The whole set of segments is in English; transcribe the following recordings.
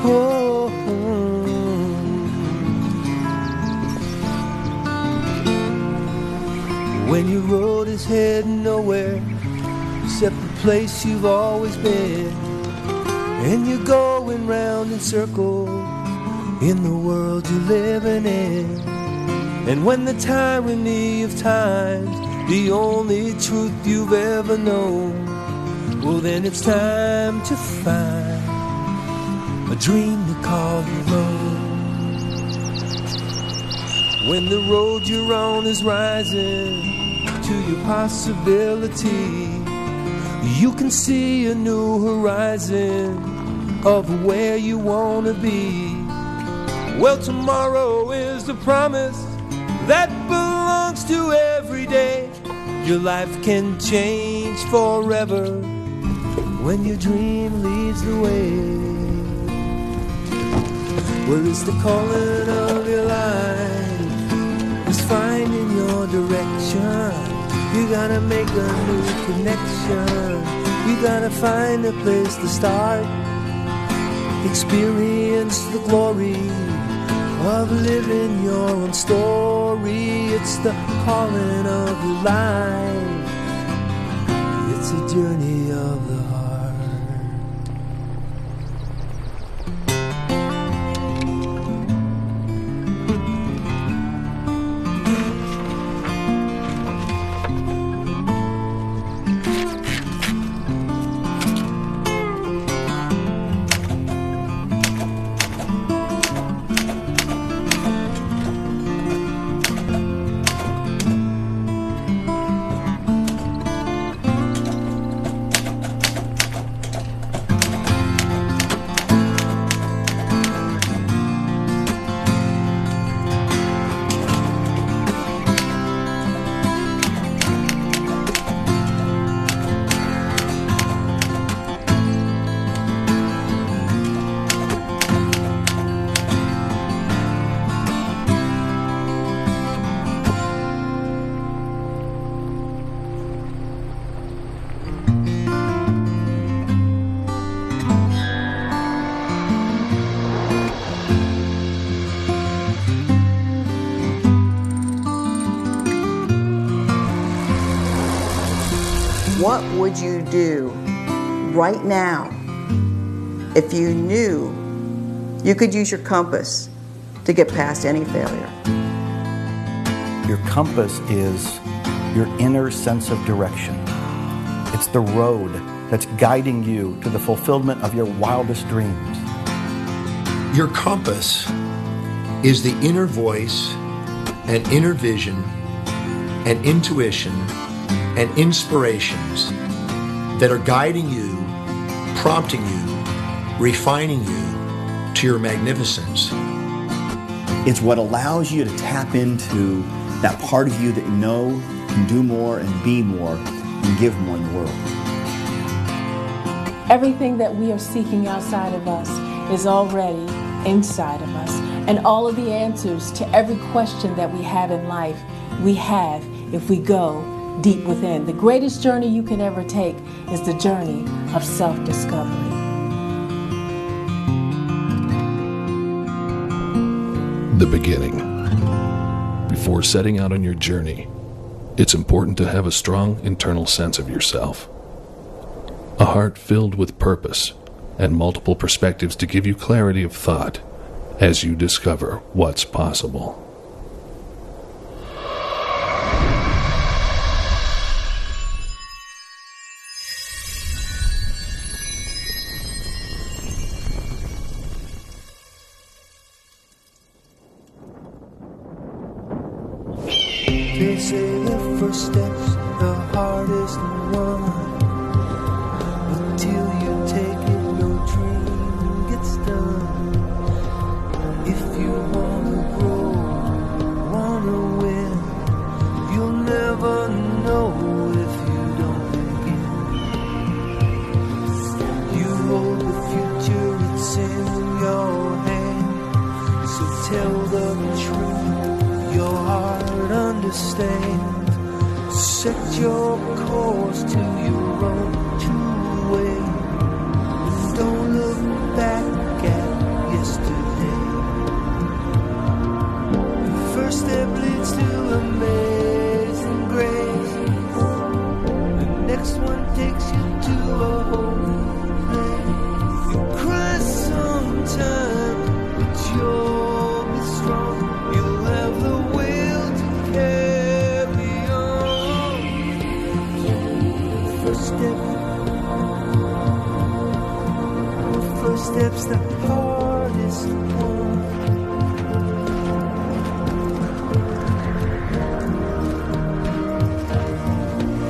Oh, when your road is heading nowhere except the place you've always been, and you're going round in circles in the world you're living in. And when the tyranny of time's the only truth you've ever known, well then it's time to find a dream to call your own. When the road you're on is rising to your possibility, you can see a new horizon of where you want to be. Well, tomorrow is the promise that belongs to every day. Your life can change forever when your dream leads the way. Well, it's the calling of your life, it's finding your direction. You gotta make a new connection, you gotta find a place to start. Experience the glory of living your own story. It's the calling of your life, it's a journey of the heart. What would you do right now if you knew you could use your compass to get past any failure? Your compass is your inner sense of direction. It's the road that's guiding you to the fulfillment of your wildest dreams. Your compass is the inner voice and inner vision and intuition and inspirations that are guiding you, prompting you, refining you to your magnificence. It's what allows you to tap into that part of you that you know can do more and be more and give more in the world. Everything that we are seeking outside of us is already inside of us. And all of the answers to every question that we have in life, we have if we go deep within. The greatest journey you can ever take is the journey of self-discovery. The beginning. Before setting out on your journey, it's important to have a strong internal sense of yourself. A heart filled with purpose and multiple perspectives to give you clarity of thought as you discover what's possible. They say the first step's the hardest one. Until you take it, no dream gets done. If you wanna grow, wanna win, you'll never know if you don't begin. You hold the future, it's in your hand. So tell the truth, your heart understands. Set your course to your own true way. Don't look back at hardest one.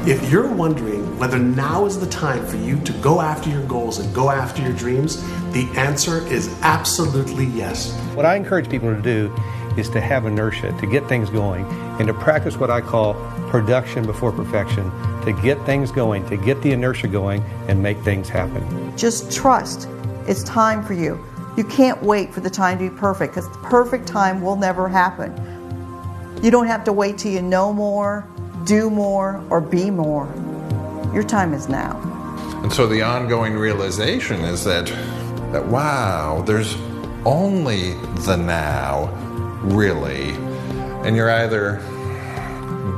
If you're wondering whether now is the time for you to go after your goals and go after your dreams, the answer is absolutely yes. What I encourage people to do is to have inertia, to get things going, and to practice what I call production before perfection, to get things going, to get the inertia going and make things happen. Just trust. It's time for you. You can't wait for the time to be perfect, because the perfect time will never happen. You don't have to wait till you know more, do more, or be more. Your time is now. And so the ongoing realization is that wow, there's only the now, really. And you're either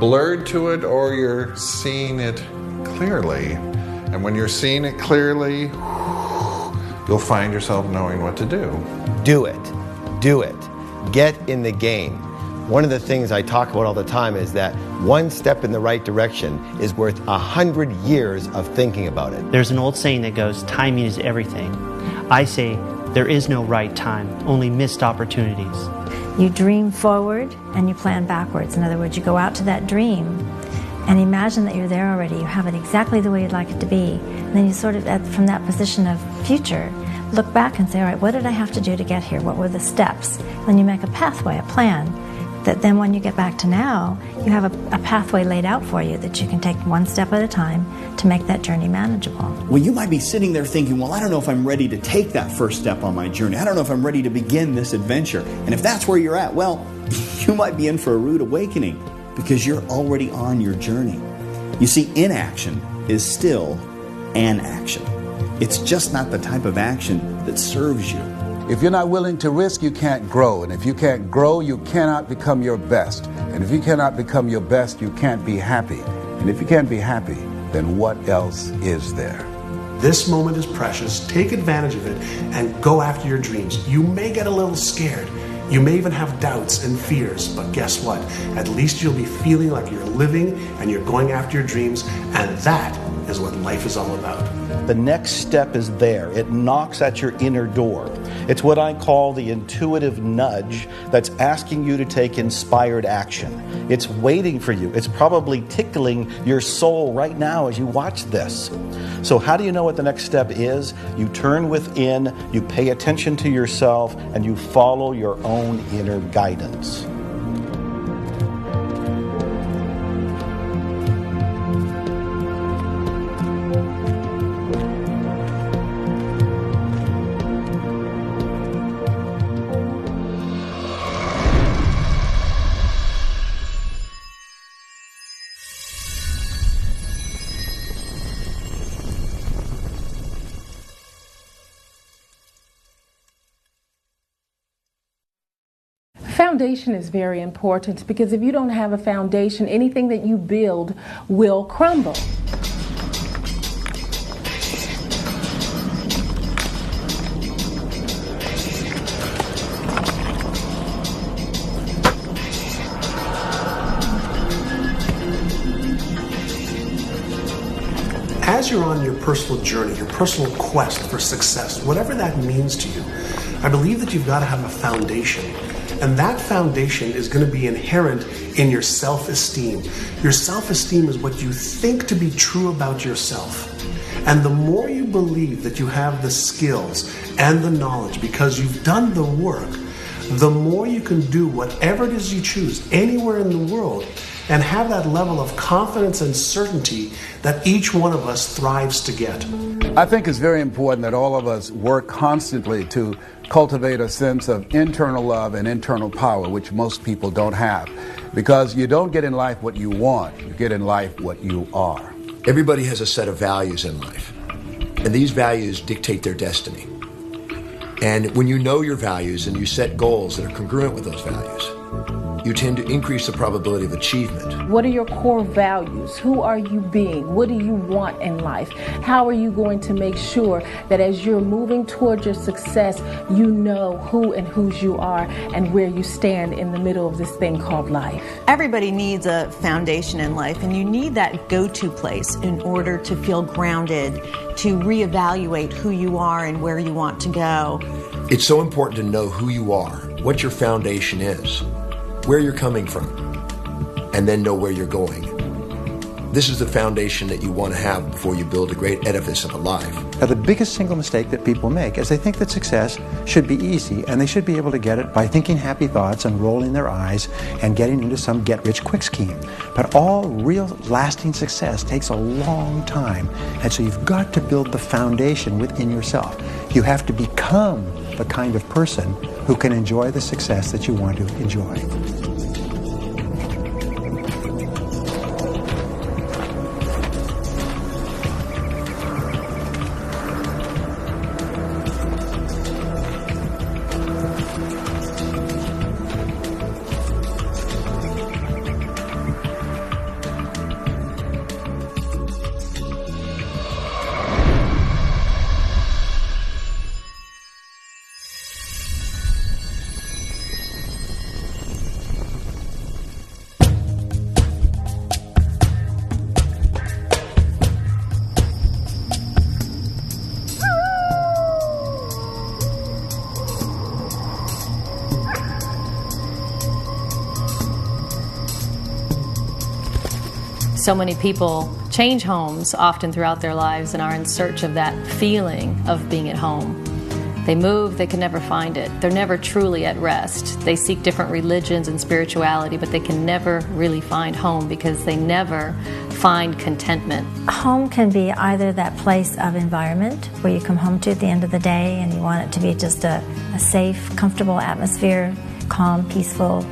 blurred to it or you're seeing it clearly. And when you're seeing it clearly, you'll find yourself knowing what to do. Do it. Do it. Get in the game. One of the things I talk about all the time is that one step in the right direction is worth 100 years of thinking about it. There's an old saying that goes, timing is everything. I say, there is no right time, only missed opportunities. You dream forward and you plan backwards. In other words, you go out to that dream and imagine that you're there already. You have it exactly the way you'd like it to be. And then you sort of, from that position of future, look back and say, all right, what did I have to do to get here? What were the steps? Then you make a pathway, a plan, that then when you get back to now, you have a pathway laid out for you that you can take one step at a time to make that journey manageable. Well, you might be sitting there thinking, well, I don't know if I'm ready to take that first step on my journey. I don't know if I'm ready to begin this adventure. And if that's where you're at, well, you might be in for a rude awakening because you're already on your journey. You see, inaction is still an action. It's just not the type of action that serves you. If you're not willing to risk, you can't grow. And if you can't grow, you cannot become your best. And if you cannot become your best, you can't be happy. And if you can't be happy, then what else is there? This moment is precious. Take advantage of it and go after your dreams. You may get a little scared. You may even have doubts and fears, but guess what? At least you'll be feeling like you're living and you're going after your dreams, and that is what life is all about. The next step is there. It knocks at your inner door. It's what I call the intuitive nudge that's asking you to take inspired action. It's waiting for you. It's probably tickling your soul right now as you watch this. So how do you know what the next step is? You turn within, you pay attention to yourself, and you follow your own inner guidance. Foundation is very important because if you don't have a foundation, anything that you build will crumble. As you're on your personal journey, your personal quest for success, whatever that means to you, I believe that you've got to have a foundation. And that foundation is going to be inherent in your self-esteem. Your self-esteem is what you think to be true about yourself. And the more you believe that you have the skills and the knowledge because you've done the work, the more you can do whatever it is you choose anywhere in the world and have that level of confidence and certainty that each one of us thrives to get. I think it's very important that all of us work constantly to cultivate a sense of internal love and internal power, which most people don't have. Because you don't get in life what you want, you get in life what you are. Everybody has a set of values in life, and these values dictate their destiny. And when you know your values and you set goals that are congruent with those values, you tend to increase the probability of achievement. What are your core values? Who are you being? What do you want in life? How are you going to make sure that as you're moving towards your success, you know who and whose you are and where you stand in the middle of this thing called life? Everybody needs a foundation in life, and you need that go-to place in order to feel grounded, to reevaluate who you are and where you want to go. It's so important to know who you are, what your foundation is, where you're coming from, and then know where you're going. This is the foundation that you want to have before you build a great edifice of a life. Now, the biggest single mistake that people make is they think that success should be easy, and they should be able to get it by thinking happy thoughts and rolling their eyes and getting into some get-rich-quick scheme. But all real lasting success takes a long time, and so you've got to build the foundation within yourself. You have to become the kind of person who can enjoy the success that you want to enjoy. So many people change homes often throughout their lives and are in search of that feeling of being at home. They move, they can never find it. They're never truly at rest. They seek different religions and spirituality, but they can never really find home because they never find contentment. Home can be either that place of environment where you come home to at the end of the day and you want it to be just a safe, comfortable atmosphere, calm, peaceful,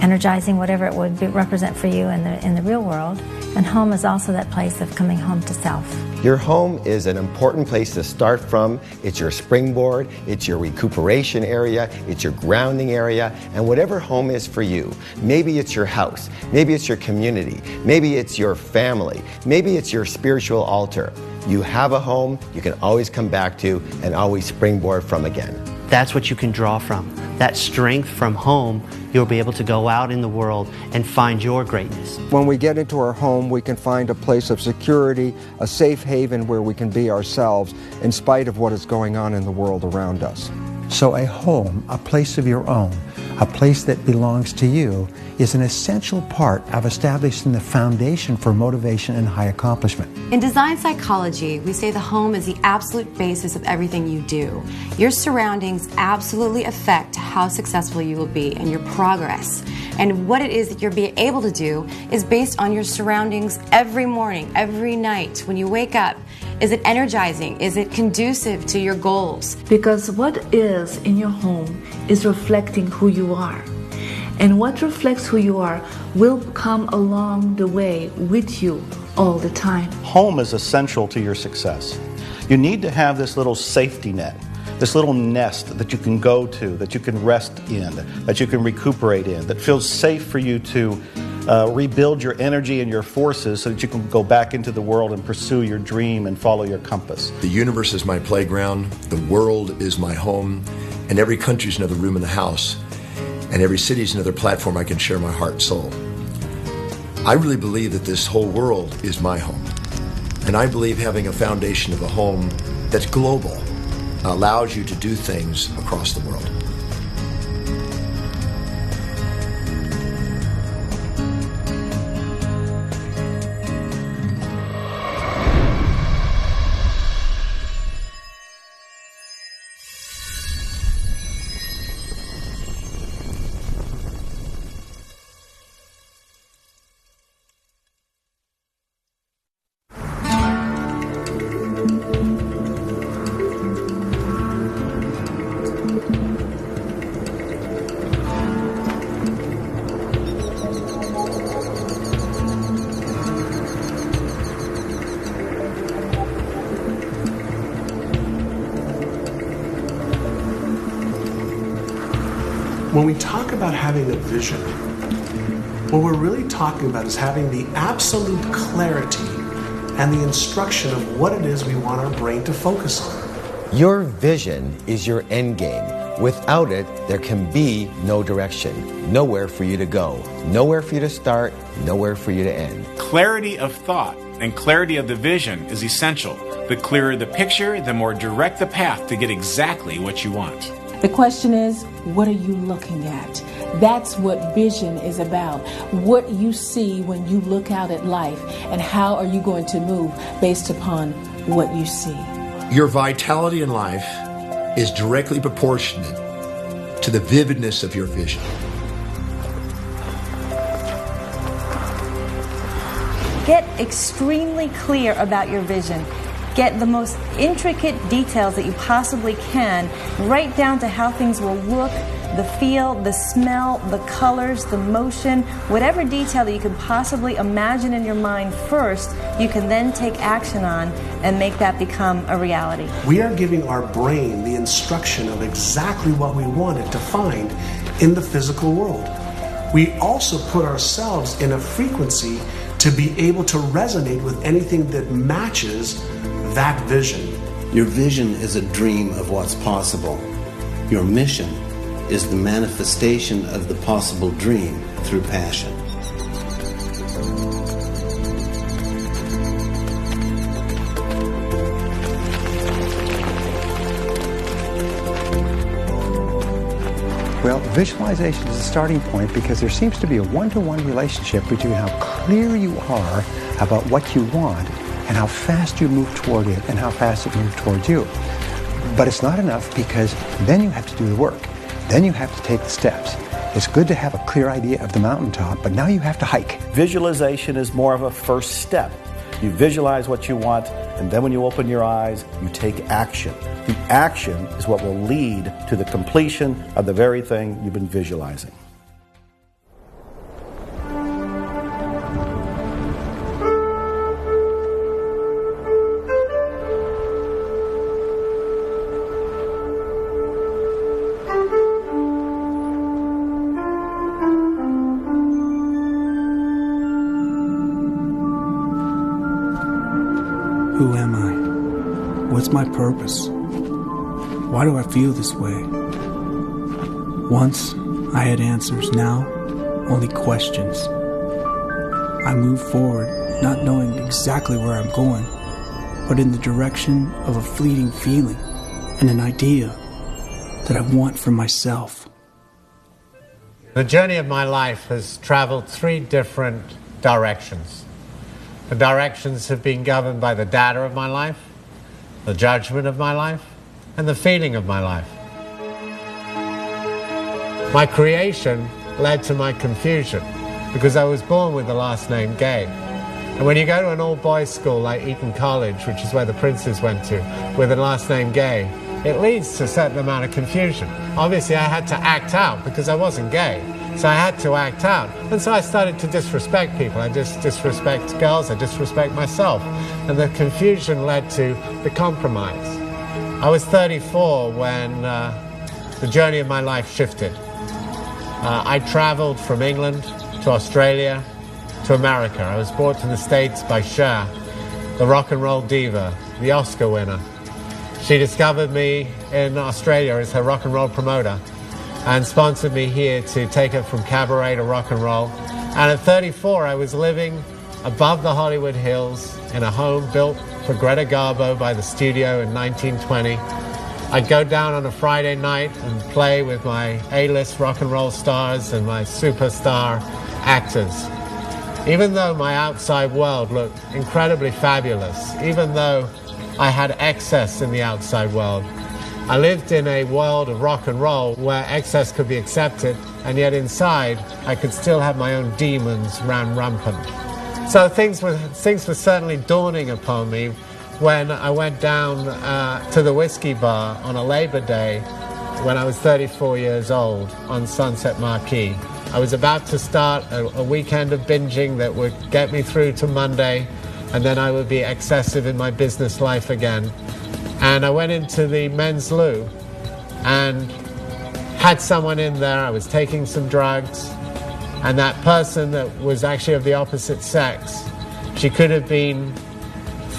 energizing, whatever it would represent for you in the real world. And home is also that place of coming home to self. Your home is an important place to start from. It's your springboard, it's your recuperation area, it's your grounding area, and whatever home is for you. Maybe it's your house, maybe it's your community, maybe it's your family, maybe it's your spiritual altar. You have a home you can always come back to and always springboard from again. That's what you can draw from. That strength from home, you'll be able to go out in the world and find your greatness. When we get into our home, we can find a place of security, a safe haven where we can be ourselves in spite of what is going on in the world around us. So a home, a place of your own, a place that belongs to you, is an essential part of establishing the foundation for motivation and high accomplishment. In design psychology, we say the home is the absolute basis of everything you do. Your surroundings absolutely affect how successful you will be and your progress. And what it is that you're being able to do is based on your surroundings every morning, every night. When you wake up, is it energizing? Is it conducive to your goals? Because what is in your home is reflecting who you are. And what reflects who you are will come along the way with you all the time. Home is essential to your success. You need to have this little safety net, this little nest that you can go to, that you can rest in, that you can recuperate in, that feels safe for you to rebuild your energy and your forces so that you can go back into the world and pursue your dream and follow your compass. The universe is my playground, the world is my home, and every country is another room in the house, and every city is another platform I can share my heart and soul. I really believe that this whole world is my home, and I believe having a foundation of a home that's global allows you to do things across the world. When we talk about having a vision, what we're really talking about is having the absolute clarity and the instruction of what it is we want our brain to focus on. Your vision is your end game. Without it, there can be no direction, nowhere for you to go, nowhere for you to start, nowhere for you to end. Clarity of thought and clarity of the vision is essential. The clearer the picture, the more direct the path to get exactly what you want. The question is, what are you looking at? That's what vision is about. What you see when you look out at life, and how are you going to move based upon what you see? Your vitality in life is directly proportionate to the vividness of your vision. Get extremely clear about your vision. Get the most intricate details that you possibly can, right down to how things will look, the feel, the smell, the colors, the motion, whatever detail that you can possibly imagine in your mind first, you can then take action on and make that become a reality. We are giving our brain the instruction of exactly what we want it to find in the physical world. We also put ourselves in a frequency to be able to resonate with anything that matches that vision. Your vision is a dream of what's possible. Your mission is the manifestation of the possible dream through passion. Well, visualization is a starting point because there seems to be a one-to-one relationship between how clear you are about what you want and how fast you move toward it and how fast it moves towards you. But it's not enough, because then you have to do the work. Then you have to take the steps. It's good to have a clear idea of the mountaintop, but now you have to hike. Visualization is more of a first step. You visualize what you want, and then when you open your eyes, you take action. The action is what will lead to the completion of the very thing you've been visualizing. Who am I? What's my purpose? Why do I feel this way? Once I had answers, now only questions. I move forward, not knowing exactly where I'm going, but in the direction of a fleeting feeling and an idea that I want for myself. The journey of my life has traveled 3 different directions. The directions have been governed by the data of my life, the judgment of my life, and the feeling of my life. My creation led to my confusion because I was born with the last name Gay. And when you go to an all-boys school like Eton College, which is where the princes went to, with the last name Gay, it leads to a certain amount of confusion. Obviously, I had to act out because I wasn't gay. So I had to act out. And so I started to disrespect people. I just disrespect girls. I disrespect myself. And the confusion led to the compromise. I was 34 when the journey of my life shifted. I traveled from England to Australia to America. I was brought to the States by Cher, the rock and roll diva, the Oscar winner. She discovered me in Australia as her rock and roll promoter and sponsored me here to take her from cabaret to rock and roll. And at 34, I was living above the Hollywood Hills in a home built for Greta Garbo by the studio in 1920. I'd go down on a Friday night and play with my A-list rock and roll stars and my superstar actors. Even though my outside world looked incredibly fabulous, even though I had excess in the outside world, I lived in a world of rock and roll where excess could be accepted, and yet inside I could still have my own demons ran rampant. So things were certainly dawning upon me when I went down to the whiskey bar on a Labor Day when I was 34 years old on Sunset Marquee. I was about to start a weekend of binging that would get me through to Monday, and then I would be excessive in my business life again. And I went into the men's loo and had someone in there. I was taking some drugs, and that person that was actually of the opposite sex, she could have been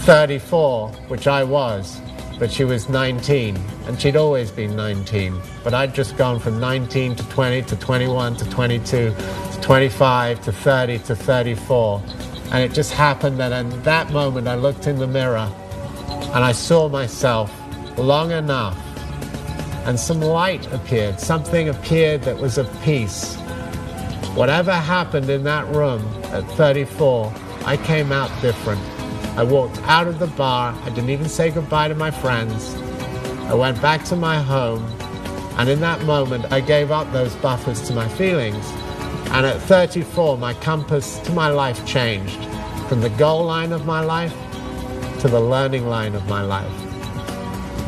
34, which I was, but she was 19, and she'd always been 19. But I'd just gone from 19 to 20 to 21 to 22 to 25 to 30 to 34. And it just happened that in that moment I looked in the mirror and I saw myself long enough and some light appeared. Something appeared that was of peace. Whatever happened in that room at 34, I came out different. I walked out of the bar. I didn't even say goodbye to my friends. I went back to my home, and in that moment, I gave up those buffers to my feelings. And at 34, my compass to my life changed from the goal line of my life to the learning line of my life.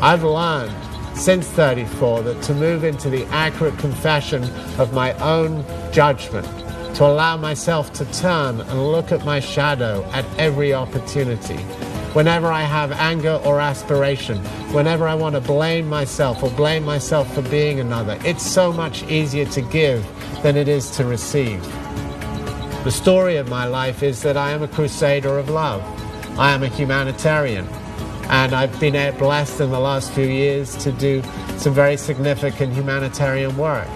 I've learned since 34 that to move into the accurate confession of my own judgment, to allow myself to turn and look at my shadow at every opportunity. Whenever I have anger or aspiration, whenever I want to blame myself or blame myself for being another, it's so much easier to give than it is to receive. The story of my life is that I am a crusader of love. I am a humanitarian, and I've been blessed in the last few years to do some very significant humanitarian work.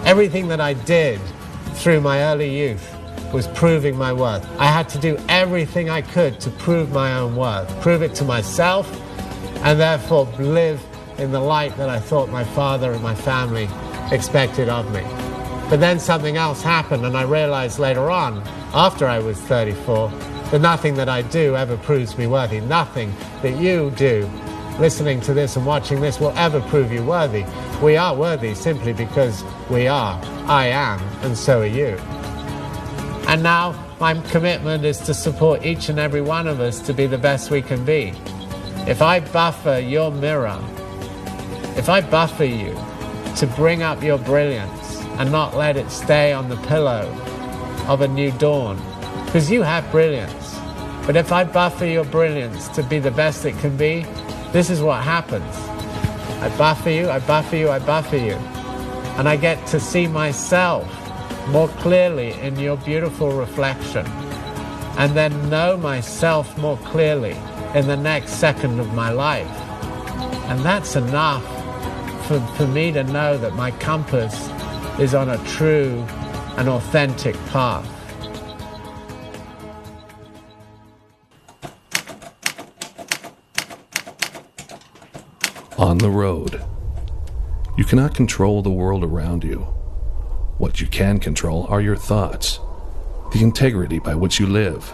Everything that I did through my early youth was proving my worth. I had to do everything I could to prove my own worth, prove it to myself, and therefore live in the light that I thought my father and my family expected of me. But then something else happened, and I realized later on, after I was 34, that nothing that I do ever proves me worthy. Nothing that you do, listening to this and watching this, will ever prove you worthy. We are worthy simply because we are. I am, and so are you. And now my commitment is to support each and every one of us to be the best we can be. If I buffer your mirror, if I buffer you to bring up your brilliance and not let it stay on the pillow of a new dawn, because you have brilliance, but if I buffer your brilliance to be the best it can be, this is what happens. I buffer you, I buffer you, I buffer you, and I get to see myself more clearly in your beautiful reflection, and then know myself more clearly in the next second of my life. And that's enough for me to know that my compass is on a true and authentic path. On the road. You cannot control the world around you. What you can control are your thoughts, the integrity by which you live,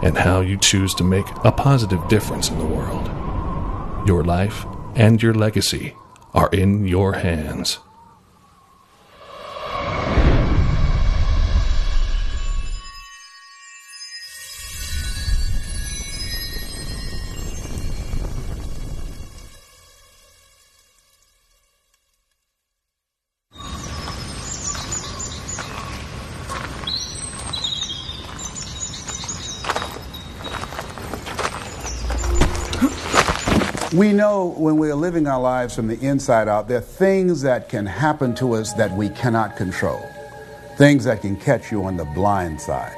and how you choose to make a positive difference in the world. Your life and your legacy are in your hands. We know when we are living our lives from the inside out, there are things that can happen to us that we cannot control. Things that can catch you on the blind side.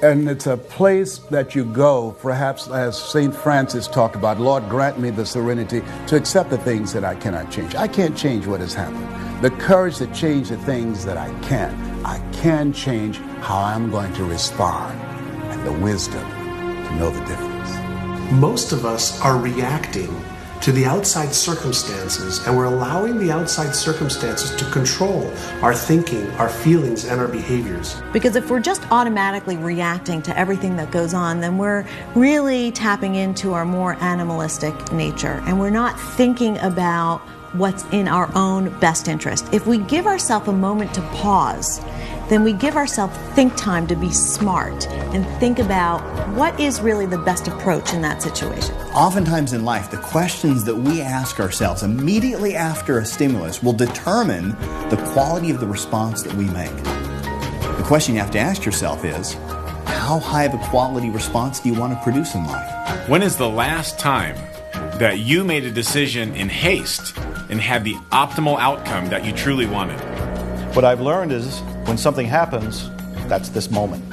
And it's a place that you go, perhaps as St. Francis talked about, Lord, grant me the serenity to accept the things that I cannot change. I can't change what has happened. The courage to change the things that I can. I can change how I'm going to respond, and the wisdom to know the difference. Most of us are reacting to the outside circumstances, and we're allowing the outside circumstances to control our thinking, our feelings, and our behaviors. Because if we're just automatically reacting to everything that goes on, then we're really tapping into our more animalistic nature, and we're not thinking about what's in our own best interest. If we give ourselves a moment to pause, then we give ourselves think time to be smart and think about what is really the best approach in that situation. Oftentimes in life, the questions that we ask ourselves immediately after a stimulus will determine the quality of the response that we make. The question you have to ask yourself is, how high of a quality response do you want to produce in life? When is the last time that you made a decision in haste and had the optimal outcome that you truly wanted? What I've learned is when something happens, that's this moment.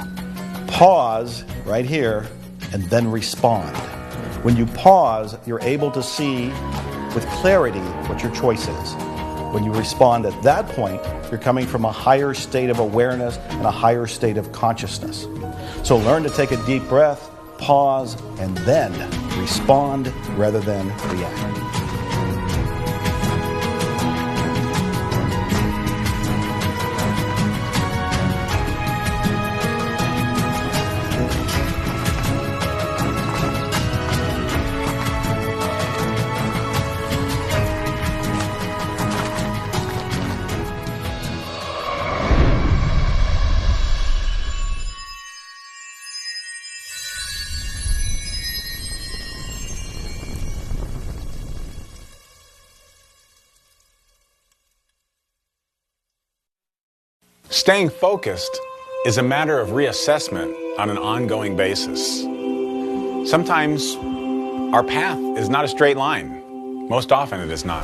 Pause right here and then respond. When you pause, you're able to see with clarity what your choice is. When you respond at that point, you're coming from a higher state of awareness and a higher state of consciousness. So learn to take a deep breath, pause, and then respond rather than react. Staying focused is a matter of reassessment on an ongoing basis. Sometimes our path is not a straight line. Most often it is not.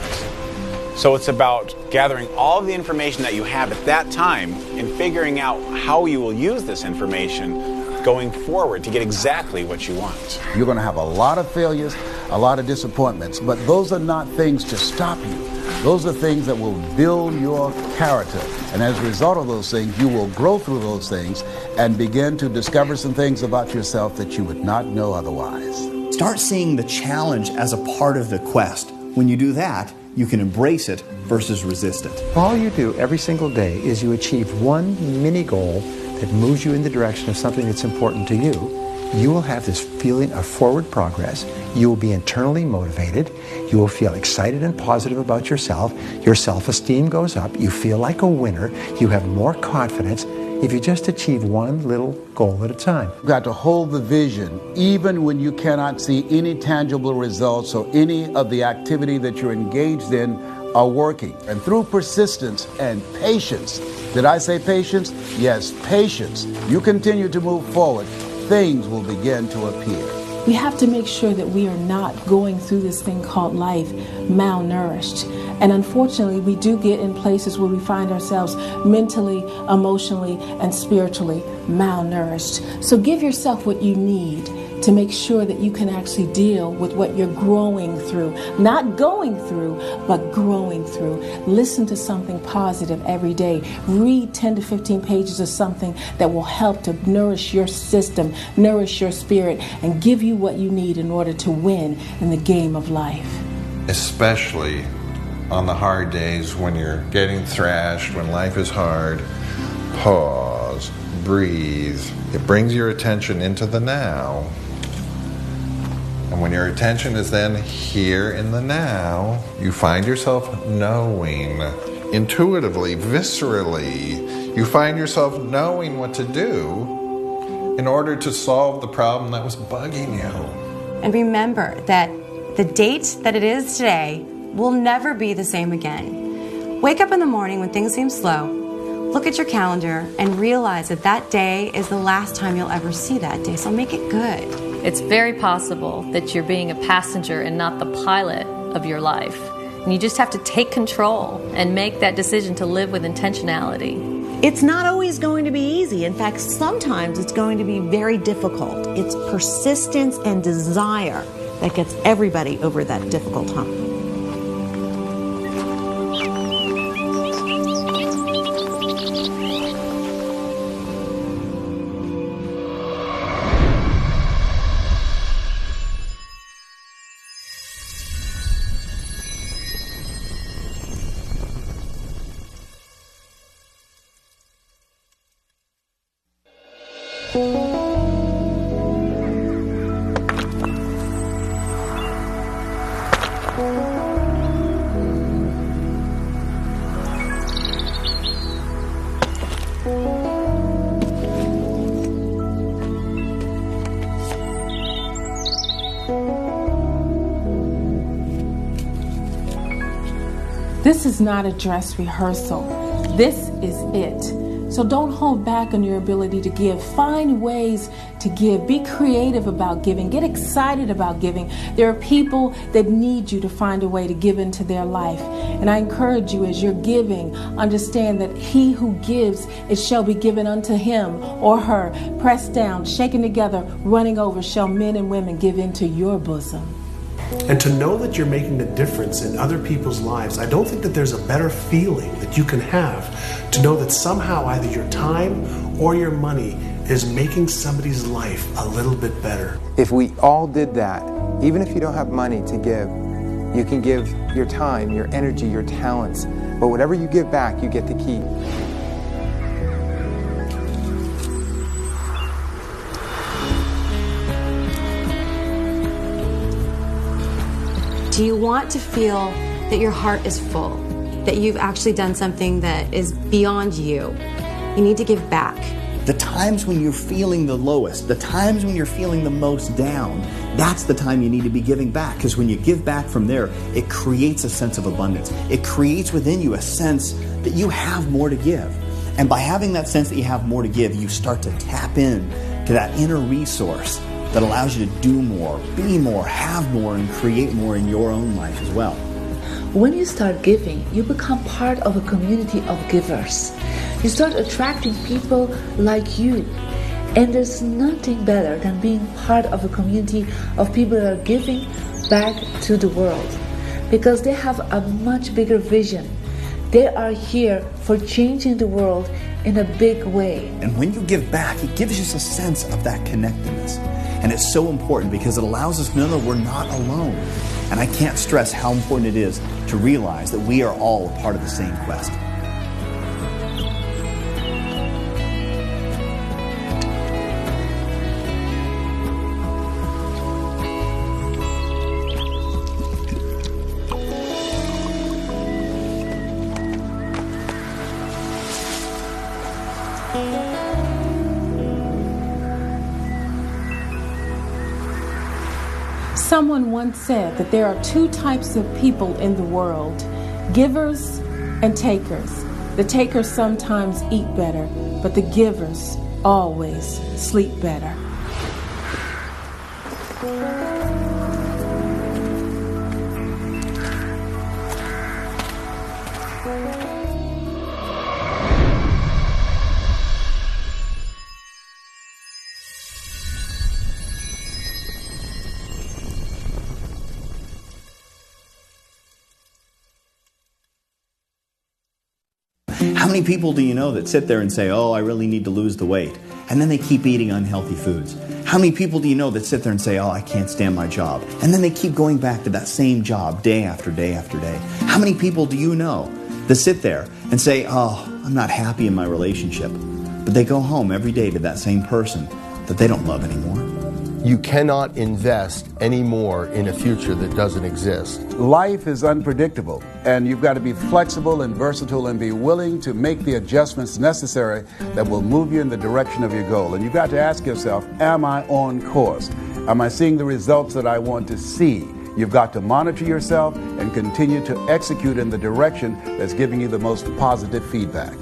So it's about gathering all of the information that you have at that time and figuring out how you will use this information going forward to get exactly what you want. You're going to have a lot of failures, a lot of disappointments, but those are not things to stop you. Those are things that will build your character. And as a result of those things, you will grow through those things and begin to discover some things about yourself that you would not know otherwise. Start seeing the challenge as a part of the quest. When you do that, you can embrace it versus resist it. All you do every single day is you achieve one mini goal that moves you in the direction of something that's important to you. You will have this feeling of forward progress. You will be internally motivated. You will feel excited and positive about yourself. Your self-esteem goes up. You feel like a winner. You have more confidence if you just achieve one little goal at a time. You've got to hold the vision even when you cannot see any tangible results or any of the activity that you're engaged in are working. And through persistence and patience, did I say patience? Yes, patience. You continue to move forward, things will begin to appear. We have to make sure that we are not going through this thing called life malnourished. And unfortunately, we do get in places where we find ourselves mentally, emotionally, and spiritually malnourished. So give yourself what you need to make sure that you can actually deal with what you're growing through. Not going through, but growing through. Listen to something positive every day. Read 10 to 15 pages of something that will help to nourish your system, nourish your spirit, and give you what you need in order to win in the game of life. Especially on the hard days when you're getting thrashed, when life is hard, pause, breathe. It brings your attention into the now. And when your attention is then here in the now, you find yourself knowing, intuitively, viscerally, you find yourself knowing what to do in order to solve the problem that was bugging you. And remember that the date that it is today will never be the same again. Wake up in the morning when things seem slow, look at your calendar, and realize that that day is the last time you'll ever see that day, so make it good. It's very possible that you're being a passenger and not the pilot of your life. And you just have to take control and make that decision to live with intentionality. It's not always going to be easy. In fact, sometimes it's going to be very difficult. It's persistence and desire that gets everybody over that difficult hump. This is not a dress rehearsal. This is it. So don't hold back on your ability to give. Find ways to give. Be creative about giving. Get excited about giving. There are people that need you to find a way to give into their life. And I encourage you, as you're giving, understand that he who gives, it shall be given unto him or her. Pressed down, shaken together, running over, shall men and women give into your bosom. And to know that you're making a difference in other people's lives, I don't think that there's a better feeling that you can have to know that somehow either your time or your money is making somebody's life a little bit better. If we all did that, even if you don't have money to give, you can give your time, your energy, your talents. But whatever you give back, you get to keep. Do you want to feel that your heart is full, that you've actually done something that is beyond you? You need to give back. The times when you're feeling the lowest, the times when you're feeling the most down, that's the time you need to be giving back. Because when you give back from there, it creates a sense of abundance. It creates within you a sense that you have more to give. And by having that sense that you have more to give, you start to tap in to that inner resource that allows you to do more, be more, have more, and create more in your own life as well. When you start giving, you become part of a community of givers. You start attracting people like you. And there's nothing better than being part of a community of people that are giving back to the world, because they have a much bigger vision. They are here for changing the world in a big way. And when you give back, it gives us a sense of that connectedness. And it's so important because it allows us to know that we're not alone. And I can't stress how important it is to realize that we are all a part of the same quest. Someone once said that there are two types of people in the world, givers and takers. The takers sometimes eat better, but the givers always sleep better. How many people do you know that sit there and say, oh, I really need to lose the weight, and then they keep eating unhealthy foods? How many people do you know that sit there and say, oh, I can't stand my job, and then they keep going back to that same job day after day after day? How many people do you know that sit there and say, oh, I'm not happy in my relationship, but they go home every day to that same person that they don't love anymore? You cannot invest any more in a future that doesn't exist. Life is unpredictable, and you've got to be flexible and versatile and be willing to make the adjustments necessary that will move you in the direction of your goal. And you've got to ask yourself, am I on course? Am I seeing the results that I want to see? You've got to monitor yourself and continue to execute in the direction that's giving you the most positive feedback.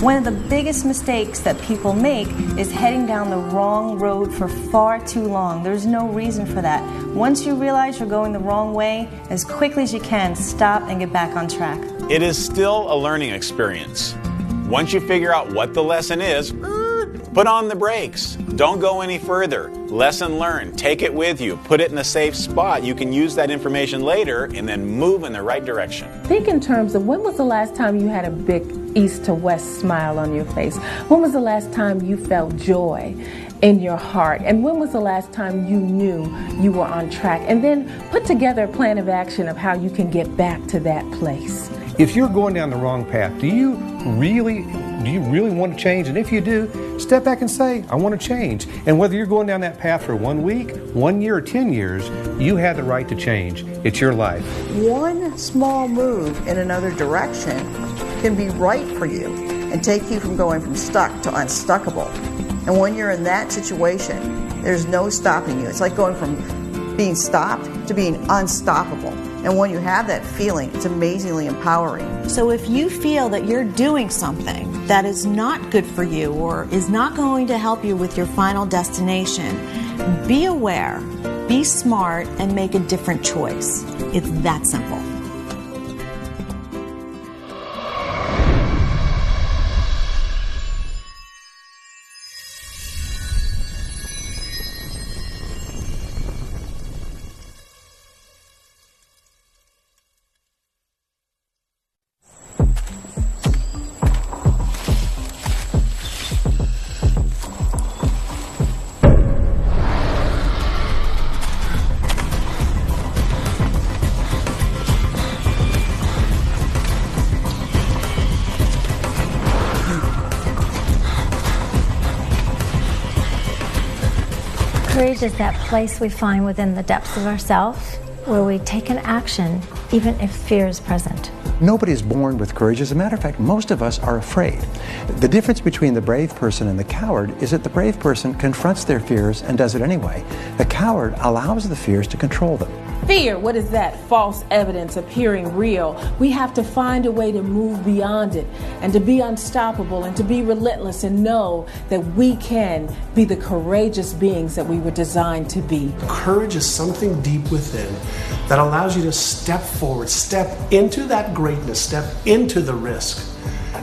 One of the biggest mistakes that people make is heading down the wrong road for far too long. There's no reason for that. Once you realize you're going the wrong way, as quickly as you can, stop and get back on track. It is still a learning experience. Once you figure out what the lesson is, put on the brakes. Don't go any further. Lesson learned. Take it with you. Put it in a safe spot. You can use that information later and then move in the right direction. Think in terms of, when was the last time you had a big east to west smile on your face? When was the last time you felt joy in your heart? And when was the last time you knew you were on track? And then put together a plan of action of how you can get back to that place. If you're going down the wrong path, do you really want to change? And if you do, step back and say, I want to change. And whether you're going down that path for 1 week, 1 year, or 10 years, you have the right to change. It's your life. One small move in another direction can be right for you and take you from going from stuck to unstuckable. And when you're in that situation, there's no stopping you. It's like going from being stopped to being unstoppable. And when you have that feeling, it's amazingly empowering. So if you feel that you're doing something that is not good for you or is not going to help you with your final destination, be aware, be smart, and make a different choice. It's that simple. Courage is that place we find within the depths of ourselves where we take an action even if fear is present. Nobody is born with courage. As a matter of fact, most of us are afraid. The difference between the brave person and the coward is that the brave person confronts their fears and does it anyway. The coward allows the fears to control them. Fear, what is that? False evidence appearing real. We have to find a way to move beyond it and to be unstoppable and to be relentless and know that we can be the courageous beings that we were designed to be. Courage is something deep within that allows you to step forward, step into that greatness, step into the risk,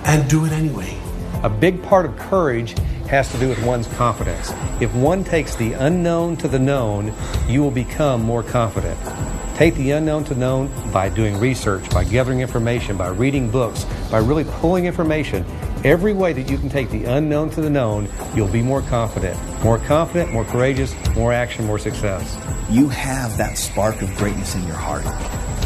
and do it anyway. A big part of courage has to do with one's confidence. If one takes the unknown to the known, you will become more confident. Take the unknown to known by doing research, by gathering information, by reading books, by really pulling information. Every way that you can take the unknown to the known, you'll be more confident. More confident, more courageous, more action, more success. You have that spark of greatness in your heart.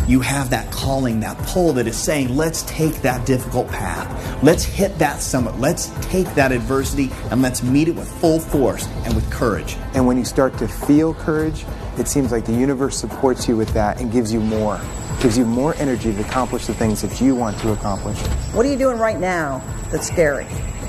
You have that calling, that pull that is saying, let's take that difficult path. Let's hit that summit. Let's take that adversity and let's meet it with full force and with courage. And when you start to feel courage, it seems like the universe supports you with that and gives you more. Gives you more energy to accomplish the things that you want to accomplish. What are you doing right now that's scary?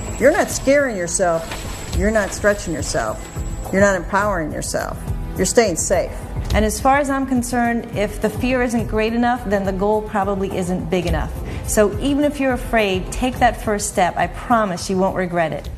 If you're not scaring yourself, you're not stretching yourself. You're not empowering yourself. You're staying safe. And as far as I'm concerned, if the fear isn't great enough, then the goal probably isn't big enough. So even if you're afraid, take that first step. I promise you won't regret it.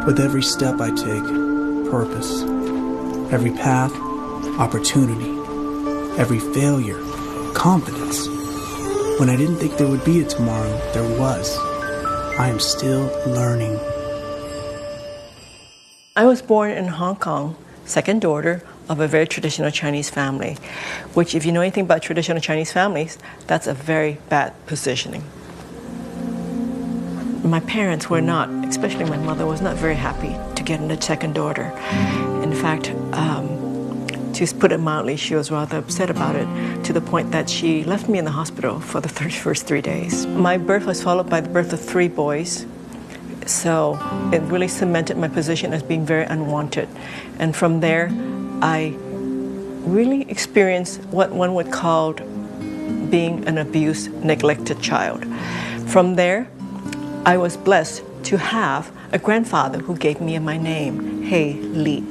With every step I take, purpose. Every path, opportunity. Every failure, confidence. When I didn't think there would be a tomorrow, there was. I am still learning. I was born in Hong Kong, second daughter of a very traditional Chinese family, which if you know anything about traditional Chinese families, that's a very bad positioning. My parents were not, especially my mother, was not very happy to get a second daughter. In fact, to put it mildly, she was rather upset about it to the point that she left me in the hospital for the first 3 days. My birth was followed by the birth of 3 boys, so it really cemented my position as being very unwanted. And from there, I really experienced what one would call being an abused, neglected child. From there, I was blessed to have a grandfather who gave me my name, Hey Li.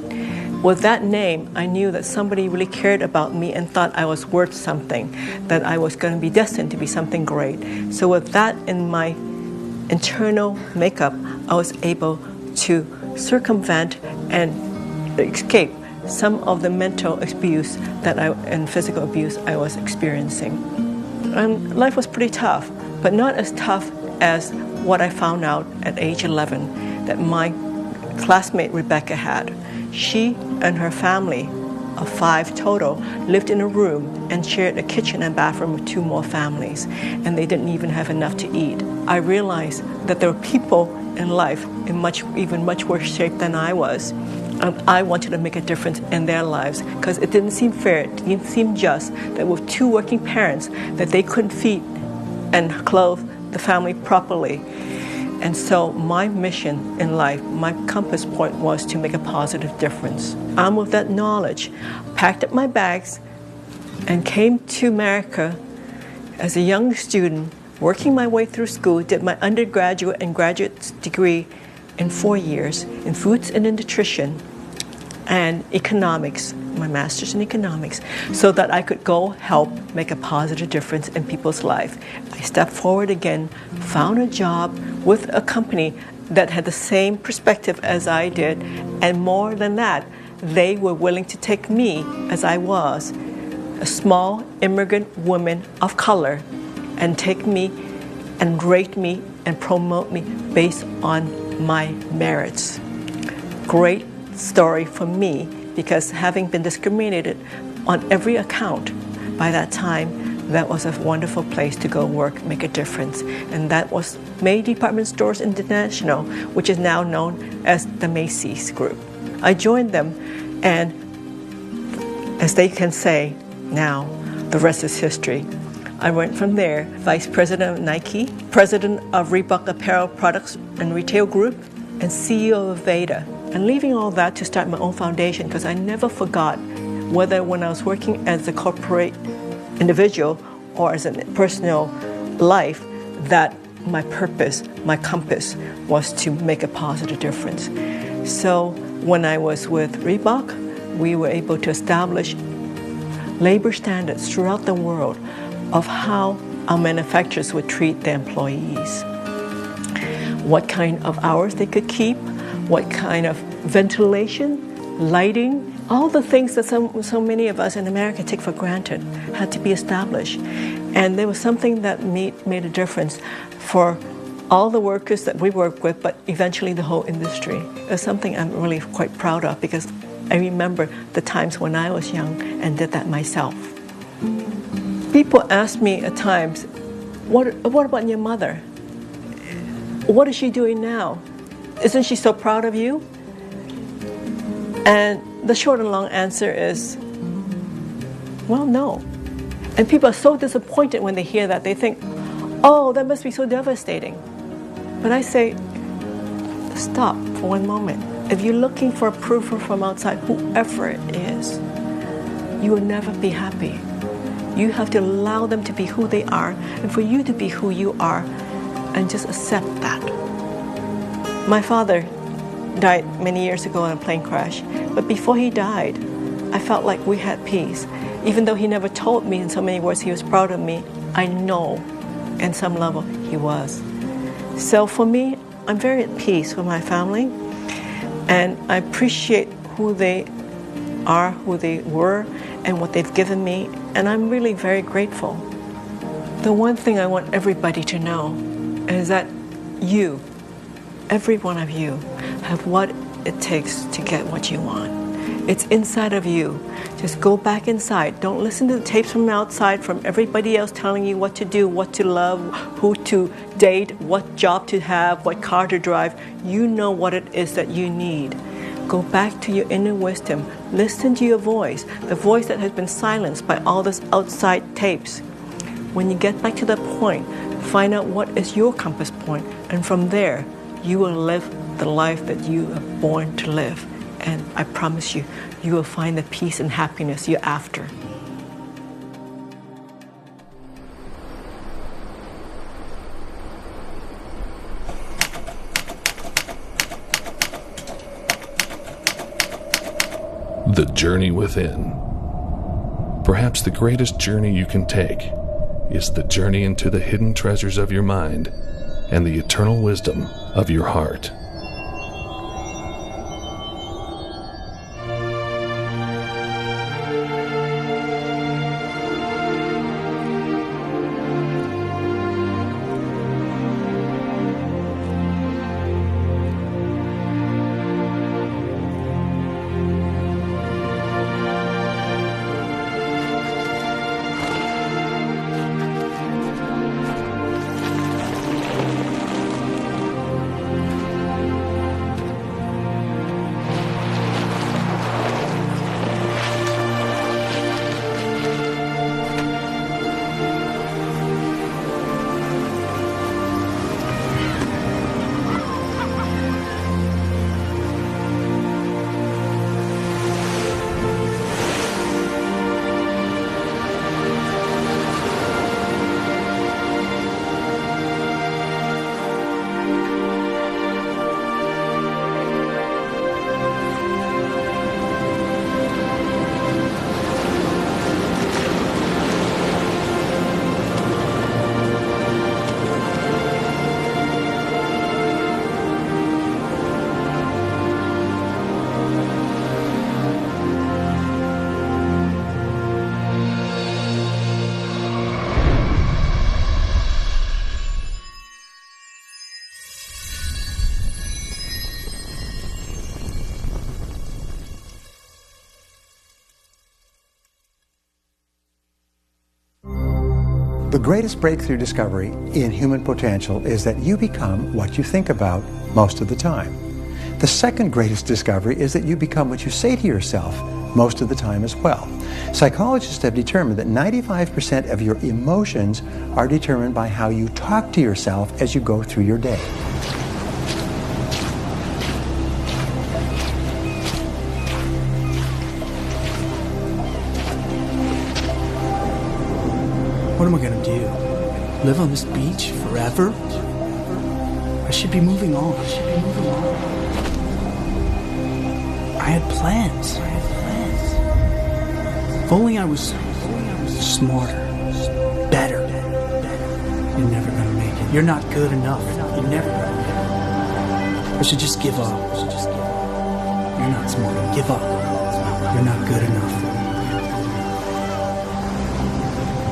With that name, I knew that somebody really cared about me and thought I was worth something, that I was going to be destined to be something great. So with that in my internal makeup, I was able to circumvent and escape some of the mental abuse and physical abuse I was experiencing. And life was pretty tough, but not as tough as what I found out at age 11 that my classmate Rebecca had. She and her family of 5 total lived in a room and shared a kitchen and bathroom with 2 more families, and they didn't even have enough to eat. I realized that there were people in life in even much worse shape than I was. I wanted to make a difference in their lives because it didn't seem fair, it didn't seem just that with 2 working parents that they couldn't feed and clothe the family properly. And so my mission in life, my compass point was to make a positive difference. Armed with that knowledge, packed up my bags and came to America as a young student, working my way through school, did my undergraduate and graduate degree in 4 years in foods and in nutrition and economics, my master's in economics, so that I could go help make a positive difference in people's life. I stepped forward again, found a job with a company that had the same perspective as I did, and more than that, they were willing to take me as I was, a small immigrant woman of color, and take me and rate me and promote me based on my merits. Great story for me, because having been discriminated on every account by that time, that was a wonderful place to go work, make a difference. And that was May Department Stores International, which is now known as the Macy's Group. I joined them, and as they can say now, the rest is history. I went from there, Vice President of Nike, President of Reebok Apparel Products and Retail Group, and CEO of Veda. And leaving all that to start my own foundation, because I never forgot, whether when I was working as a corporate individual or as a personal life, that my purpose, my compass, was to make a positive difference. So when I was with Reebok, we were able to establish labor standards throughout the world of how our manufacturers would treat their employees. What kind of hours they could keep, what kind of ventilation, lighting, all the things that so many of us in America take for granted had to be established. And there was something that made a difference for all the workers that we work with, but eventually the whole industry. It's something I'm really quite proud of, because I remember the times when I was young and did that myself. People ask me at times, what about your mother? What is she doing now? Isn't she so proud of you? And the short and long answer is, well, no. And people are so disappointed when they hear that. They think, oh, that must be so devastating. But I say, stop for one moment. If you're looking for approval from outside, whoever it is, you will never be happy. You have to allow them to be who they are, and for you to be who you are, and just accept that. My father died many years ago in a plane crash, but before he died, I felt like we had peace. Even though he never told me in so many words he was proud of me, I know in some level he was. So for me, I'm very at peace with my family, and I appreciate who they are, who they were, and what they've given me, and I'm really very grateful. The one thing I want everybody to know is that you, every one of you, have what it takes to get what you want. It's inside of you. Just go back inside. Don't listen to the tapes from outside, from everybody else telling you what to do, what to love, who to date, what job to have, what car to drive. You know what it is that you need. Go back to your inner wisdom. Listen to your voice, the voice that has been silenced by all this outside tapes. When you get back to that point, find out what is your compass point, and from there, you will live the life that you are born to live. And I promise you, you will find the peace and happiness you're after. The journey within. Perhaps the greatest journey you can take is the journey into the hidden treasures of your mind and the eternal wisdom of your heart. The greatest breakthrough discovery in human potential is that you become what you think about most of the time. The second greatest discovery is that you become what you say to yourself most of the time as well. Psychologists have determined that 95% of your emotions are determined by how you talk to yourself as you go through your day. What am I gonna do? Live on this beach forever? I should be moving on. I had plans. If only I was smarter, better. You're never gonna make it. You're not good enough. You're never gonna make it. I should just give up. You're not smart. Give up. You're not good enough.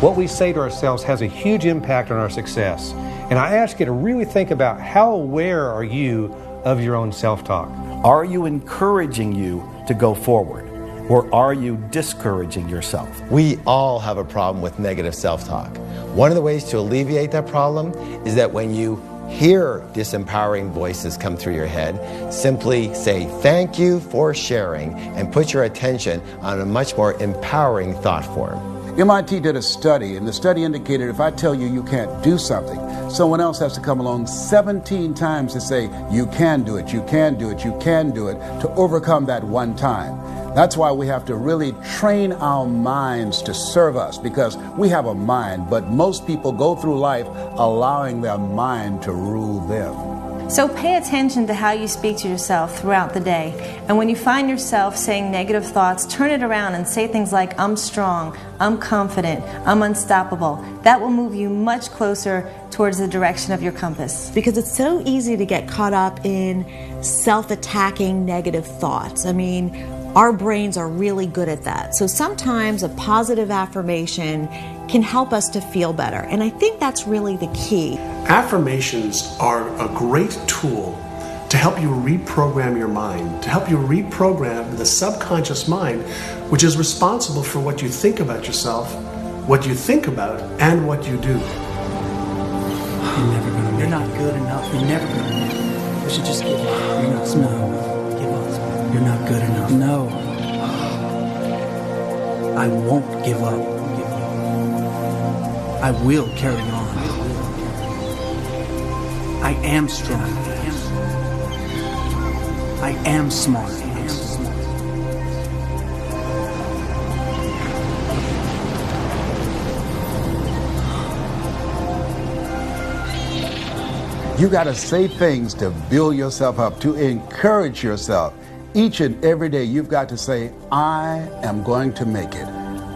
What we say to ourselves has a huge impact on our success. And I ask you to really think about how aware are you of your own self-talk? Are you encouraging you to go forward? Or are you discouraging yourself? We all have a problem with negative self-talk. One of the ways to alleviate that problem is that when you hear disempowering voices come through your head, simply say thank you for sharing and put your attention on a much more empowering thought form. MIT did a study, and the study indicated if I tell you you can't do something, someone else has to come along 17 times to say you can do it, you can do it, you can do it, to overcome that one time. That's why we have to really train our minds to serve us, because we have a mind, but most people go through life allowing their mind to rule them. So pay attention to how you speak to yourself throughout the day. And when you find yourself saying negative thoughts, turn it around and say things like, I'm strong, I'm confident, I'm unstoppable. That will move you much closer towards the direction of your compass. Because it's so easy to get caught up in self-attacking negative thoughts. I mean, our brains are really good at that. So sometimes a positive affirmation can help us to feel better. And I think that's really the key. Affirmations are a great tool to help you reprogram your mind, to help you reprogram the subconscious mind, which is responsible for what you think about yourself, what you think about, and what you do. You're never gonna make it. You're not good enough. You're never gonna make it. You should just give up. You're not smart enough. Give up. You're not good enough. No. I won't give up. I will carry on. I am strong. I am smart. You got to say things to build yourself up, to encourage yourself. Each and every day you've got to say, I am going to make it.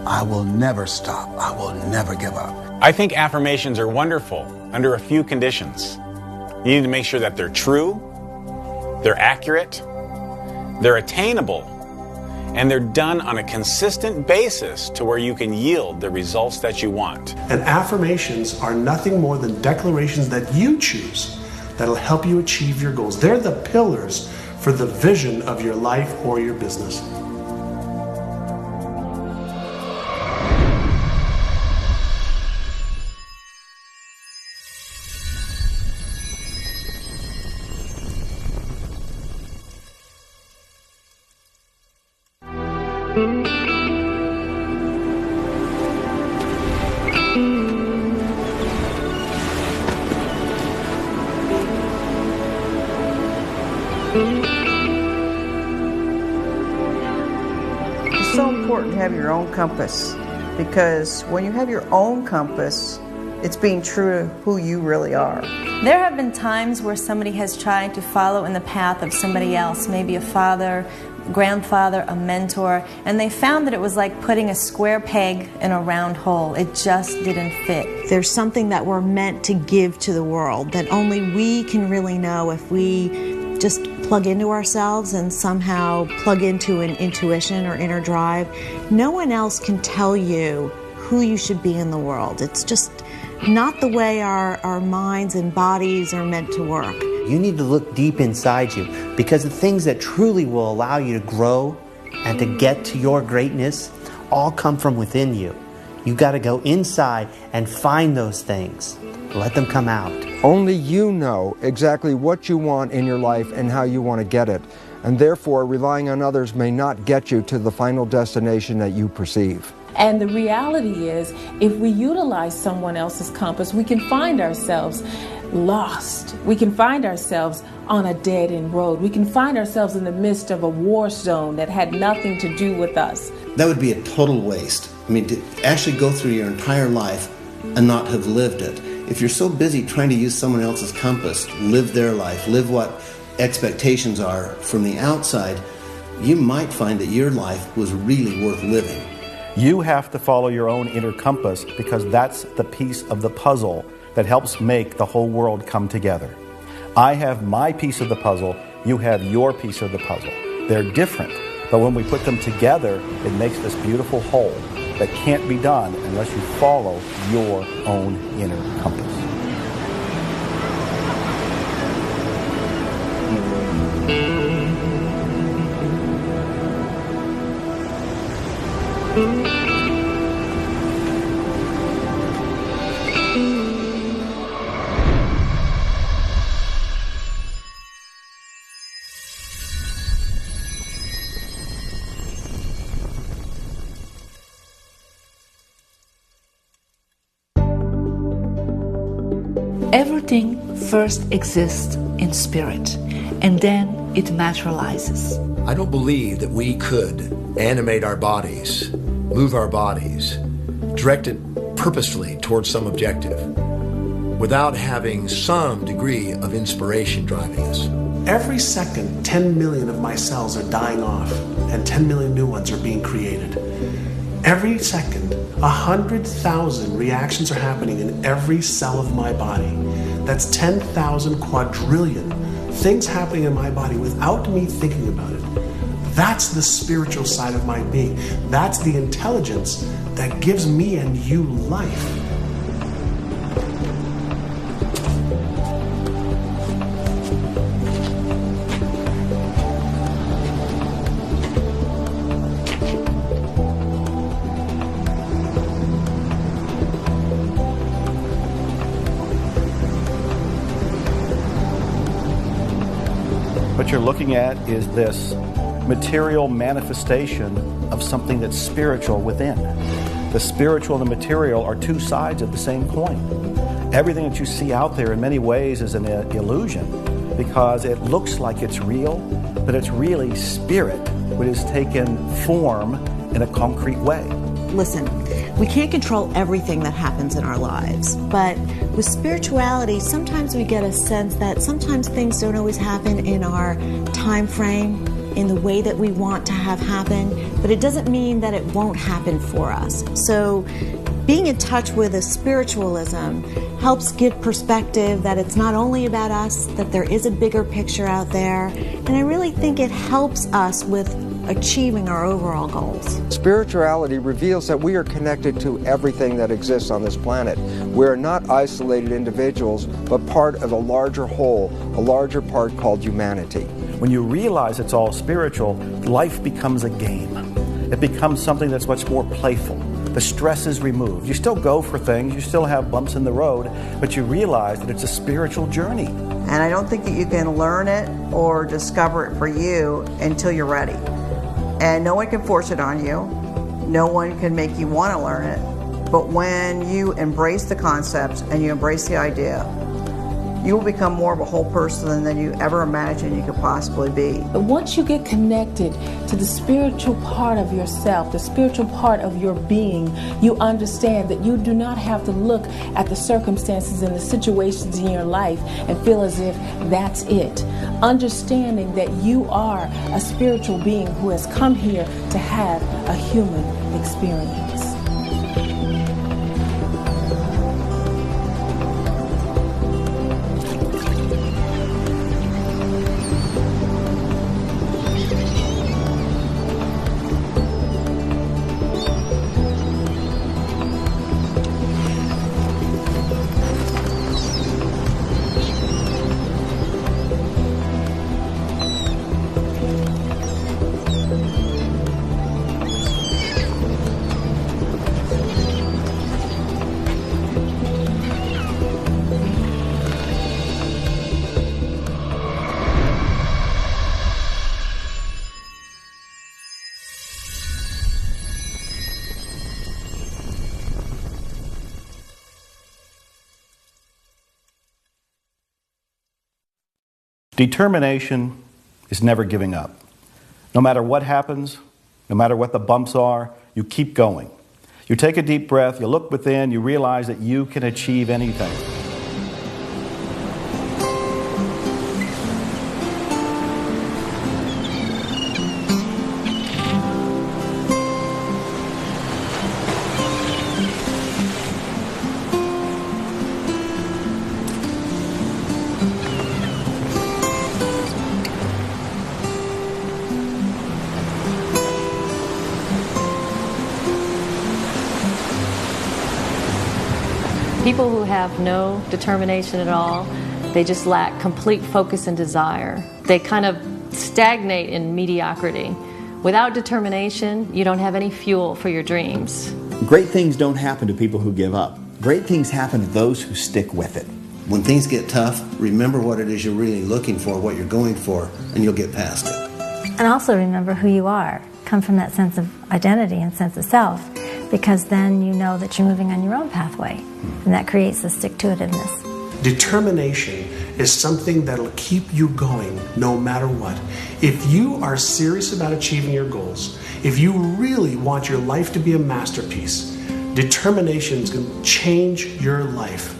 I will never stop. I will never give up. I think affirmations are wonderful under a few conditions. You need to make sure that they're true, they're accurate, they're attainable, and they're done on a consistent basis to where you can yield the results that you want. And affirmations are nothing more than declarations that you choose that'll help you achieve your goals. They're the pillars for the vision of your life or your business. It's so important to have your own compass, because when you have your own compass, it's being true to who you really are. There have been times where somebody has tried to follow in the path of somebody else, maybe a father, grandfather, a mentor, and they found that it was like putting a square peg in a round hole. It just didn't fit. There's something that we're meant to give to the world that only we can really know if we just plug into ourselves and somehow plug into an intuition or inner drive. No one else can tell you who you should be in the world. It's just not the way our minds and bodies are meant to work. You need to look deep inside you, because the things that truly will allow you to grow and to get to your greatness all come from within you. You got to go inside and find those things. Let them come out. Only you know exactly what you want in your life and how you want to get it. And therefore, relying on others may not get you to the final destination that you perceive. And the reality is, if we utilize someone else's compass, we can find ourselves lost. We can find ourselves on a dead-end road. We can find ourselves in the midst of a war zone that had nothing to do with us. That would be a total waste. I mean, to actually go through your entire life and not have lived it. If you're so busy trying to use someone else's compass, live their life, live what expectations are from the outside, you might find that your life was really worth living. You have to follow your own inner compass because that's the piece of the puzzle that helps make the whole world come together. I have my piece of the puzzle, you have your piece of the puzzle. They're different, but when we put them together, it makes this beautiful whole that can't be done unless you follow your own inner compass. Everything first exists in spirit, and then it materializes. I don't believe that we could animate our bodies, move our bodies, direct it purposefully towards some objective without having some degree of inspiration driving us. Every second, 10 million of my cells are dying off, and 10 million new ones are being created. Every second, 100,000 reactions are happening in every cell of my body. That's 10,000 quadrillion things happening in my body without me thinking about it. That's the spiritual side of my being. That's the intelligence that gives me and you life. What you're looking at is this material manifestation of something that's spiritual within. The spiritual and the material are two sides of the same coin. Everything that you see out there in many ways is an illusion because it looks like it's real, but it's really spirit which has taken form in a concrete way. Listen, we can't control everything that happens in our lives, but with spirituality, sometimes we get a sense that sometimes things don't always happen in our time frame, in the way that we want to have happen, but it doesn't mean that it won't happen for us. So being in touch with a spiritualism helps give perspective that it's not only about us, that there is a bigger picture out there, and I really think it helps us with achieving our overall goals. Spirituality reveals that we are connected to everything that exists on this planet. We are not isolated individuals, but part of a larger whole, a larger part called humanity. When you realize it's all spiritual, life becomes a game. It becomes something that's much more playful. The stress is removed. You still go for things, you still have bumps in the road, but you realize that it's a spiritual journey. And I don't think that you can learn it or discover it for you until you're ready. And no one can force it on you. No one can make you want to learn it. But when you embrace the concepts and you embrace the idea, you will become more of a whole person than you ever imagined you could possibly be. But once you get connected to the spiritual part of yourself, the spiritual part of your being, you understand that you do not have to look at the circumstances and the situations in your life and feel as if that's it. Understanding that you are a spiritual being who has come here to have a human experience. Determination is never giving up. No matter what happens, no matter what the bumps are, you keep going. You take a deep breath, you look within, you realize that you can achieve anything. People who have no determination at all, they just lack complete focus and desire. They kind of stagnate in mediocrity. Without determination, you don't have any fuel for your dreams. Great things don't happen to people who give up. Great things happen to those who stick with it. When things get tough, remember what it is you're really looking for, what you're going for, and you'll get past it. And also remember who you are. Come from that sense of identity and sense of self, because then you know that you're moving on your own pathway, and that creates the stick-to-itiveness. Determination is something that'll keep you going no matter what. If you are serious about achieving your goals, if you really want your life to be a masterpiece, determination is going to change your life.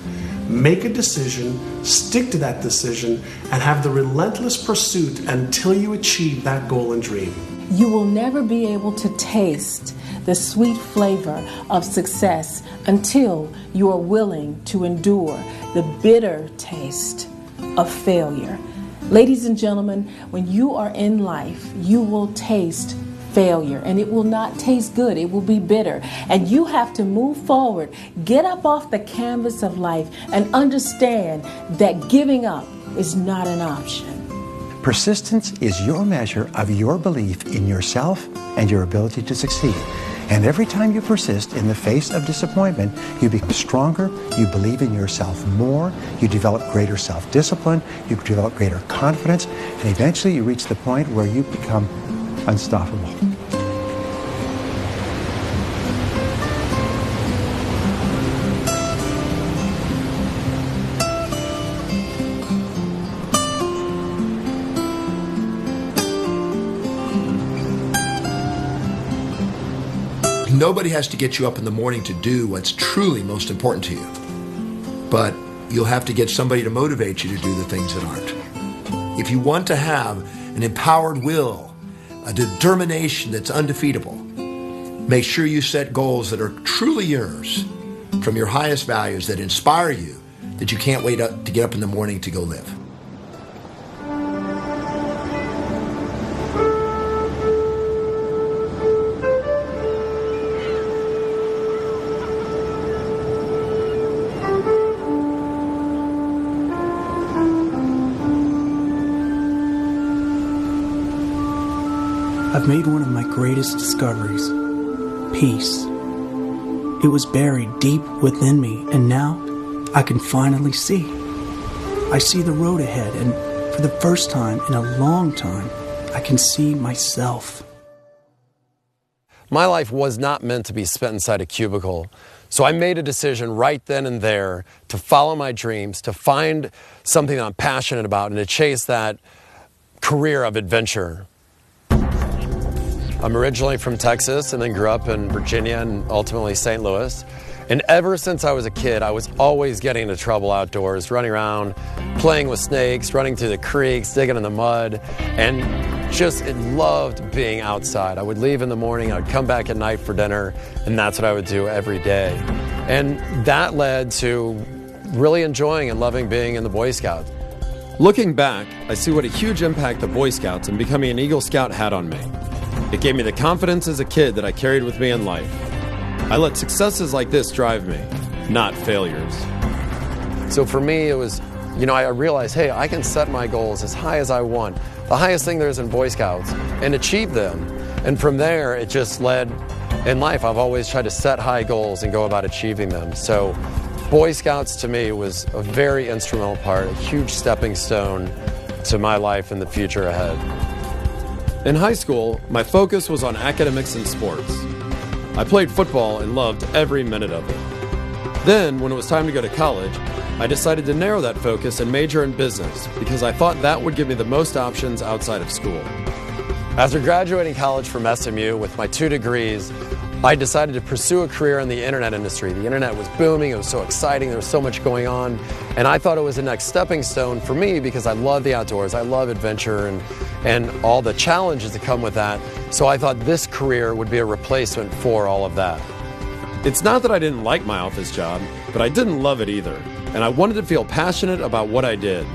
Make a decision, stick to that decision, and have the relentless pursuit until you achieve that goal and dream. You will never be able to taste the sweet flavor of success until you are willing to endure the bitter taste of failure. Ladies and gentlemen, when you are in life, you will taste failure, and it will not taste good. It will be bitter, and you have to move forward, get up off the canvas of life, and understand that giving up is not an option. Persistence is your measure of your belief in yourself and your ability to succeed. And every time you persist in the face of disappointment, you become stronger, you believe in yourself more, you develop greater self-discipline, you develop greater confidence, and eventually you reach the point where you become unstoppable. Nobody has to get you up in the morning to do what's truly most important to you. But you'll have to get somebody to motivate you to do the things that aren't. If you want to have an empowered will, a determination that's undefeatable, make sure you set goals that are truly yours, from your highest values, that inspire you, that you can't wait to get up in the morning to go live. I've made one of my greatest discoveries, peace. It was buried deep within me, and now I can finally see. I see the road ahead, and for the first time in a long time, I can see myself. My life was not meant to be spent inside a cubicle, so I made a decision right then and there to follow my dreams, to find something that I'm passionate about, and to chase that career of adventure. I'm originally from Texas and then grew up in Virginia and ultimately St. Louis. And ever since I was a kid, I was always getting into trouble outdoors, running around, playing with snakes, running through the creeks, digging in the mud, and just loved being outside. I would leave in the morning, I'd come back at night for dinner, and that's what I would do every day. And that led to really enjoying and loving being in the Boy Scouts. Looking back, I see what a huge impact the Boy Scouts and becoming an Eagle Scout had on me. It gave me the confidence as a kid that I carried with me in life. I let successes like this drive me, not failures. So for me, it was, I realized, hey, I can set my goals as high as I want, the highest thing there is in Boy Scouts, and achieve them. And from there, it just led, in life, I've always tried to set high goals and go about achieving them. So Boy Scouts to me was a very instrumental part, a huge stepping stone to my life and the future ahead. In high school, my focus was on academics and sports. I played football and loved every minute of it. Then, when it was time to go to college, I decided to narrow that focus and major in business because I thought that would give me the most options outside of school. After graduating college from SMU with my 2 degrees, I decided to pursue a career in the internet industry. The internet was booming, it was so exciting, there was so much going on, and I thought it was the next stepping stone for me because I love the outdoors, I love adventure and all the challenges that come with that. So I thought this career would be a replacement for all of that. It's not that I didn't like my office job, but I didn't love it either, and I wanted to feel passionate about what I did.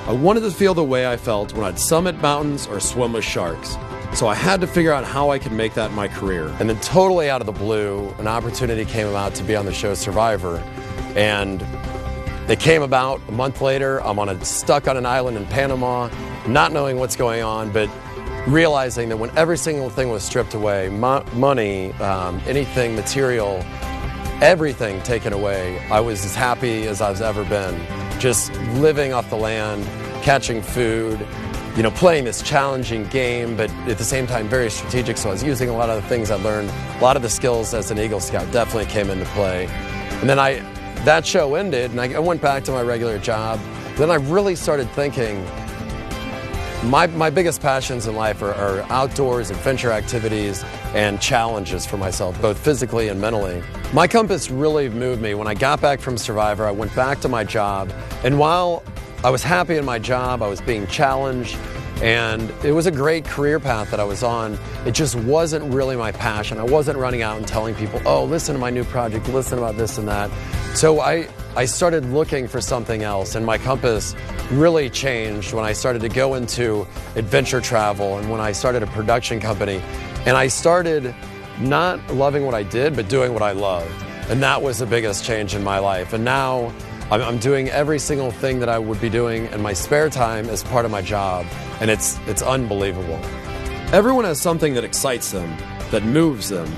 I wanted to feel the way I felt when I'd summit mountains or swim with sharks. So I had to figure out how I could make that my career. And then totally out of the blue, an opportunity came about to be on the show Survivor. And it came about a month later. I'm stuck on an island in Panama, not knowing what's going on, but realizing that when every single thing was stripped away, money, anything material, everything taken away, I was as happy as I've ever been. Just living off the land, catching food, playing this challenging game, but at the same time very strategic. So I was using a lot of the things I learned. A lot of the skills as an Eagle Scout definitely came into play. And then that show ended, and I went back to my regular job. Then I really started thinking, my biggest passions in life are outdoors, adventure activities, and challenges for myself, both physically and mentally. My compass really moved me. When I got back from Survivor, I went back to my job, and while I was happy in my job, I was being challenged, and it was a great career path that I was on. It just wasn't really my passion. I wasn't running out and telling people, oh, listen to my new project, listen about this and that. So I started looking for something else, and my compass really changed when I started to go into adventure travel and when I started a production company. And I started not loving what I did, but doing what I loved. And that was the biggest change in my life. And now I'm doing every single thing that I would be doing in my spare time as part of my job, and it's unbelievable. Everyone has something that excites them, that moves them.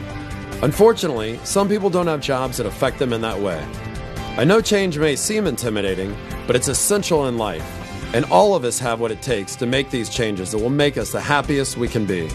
Unfortunately, some people don't have jobs that affect them in that way. I know change may seem intimidating, but it's essential in life, and all of us have what it takes to make these changes that will make us the happiest we can be.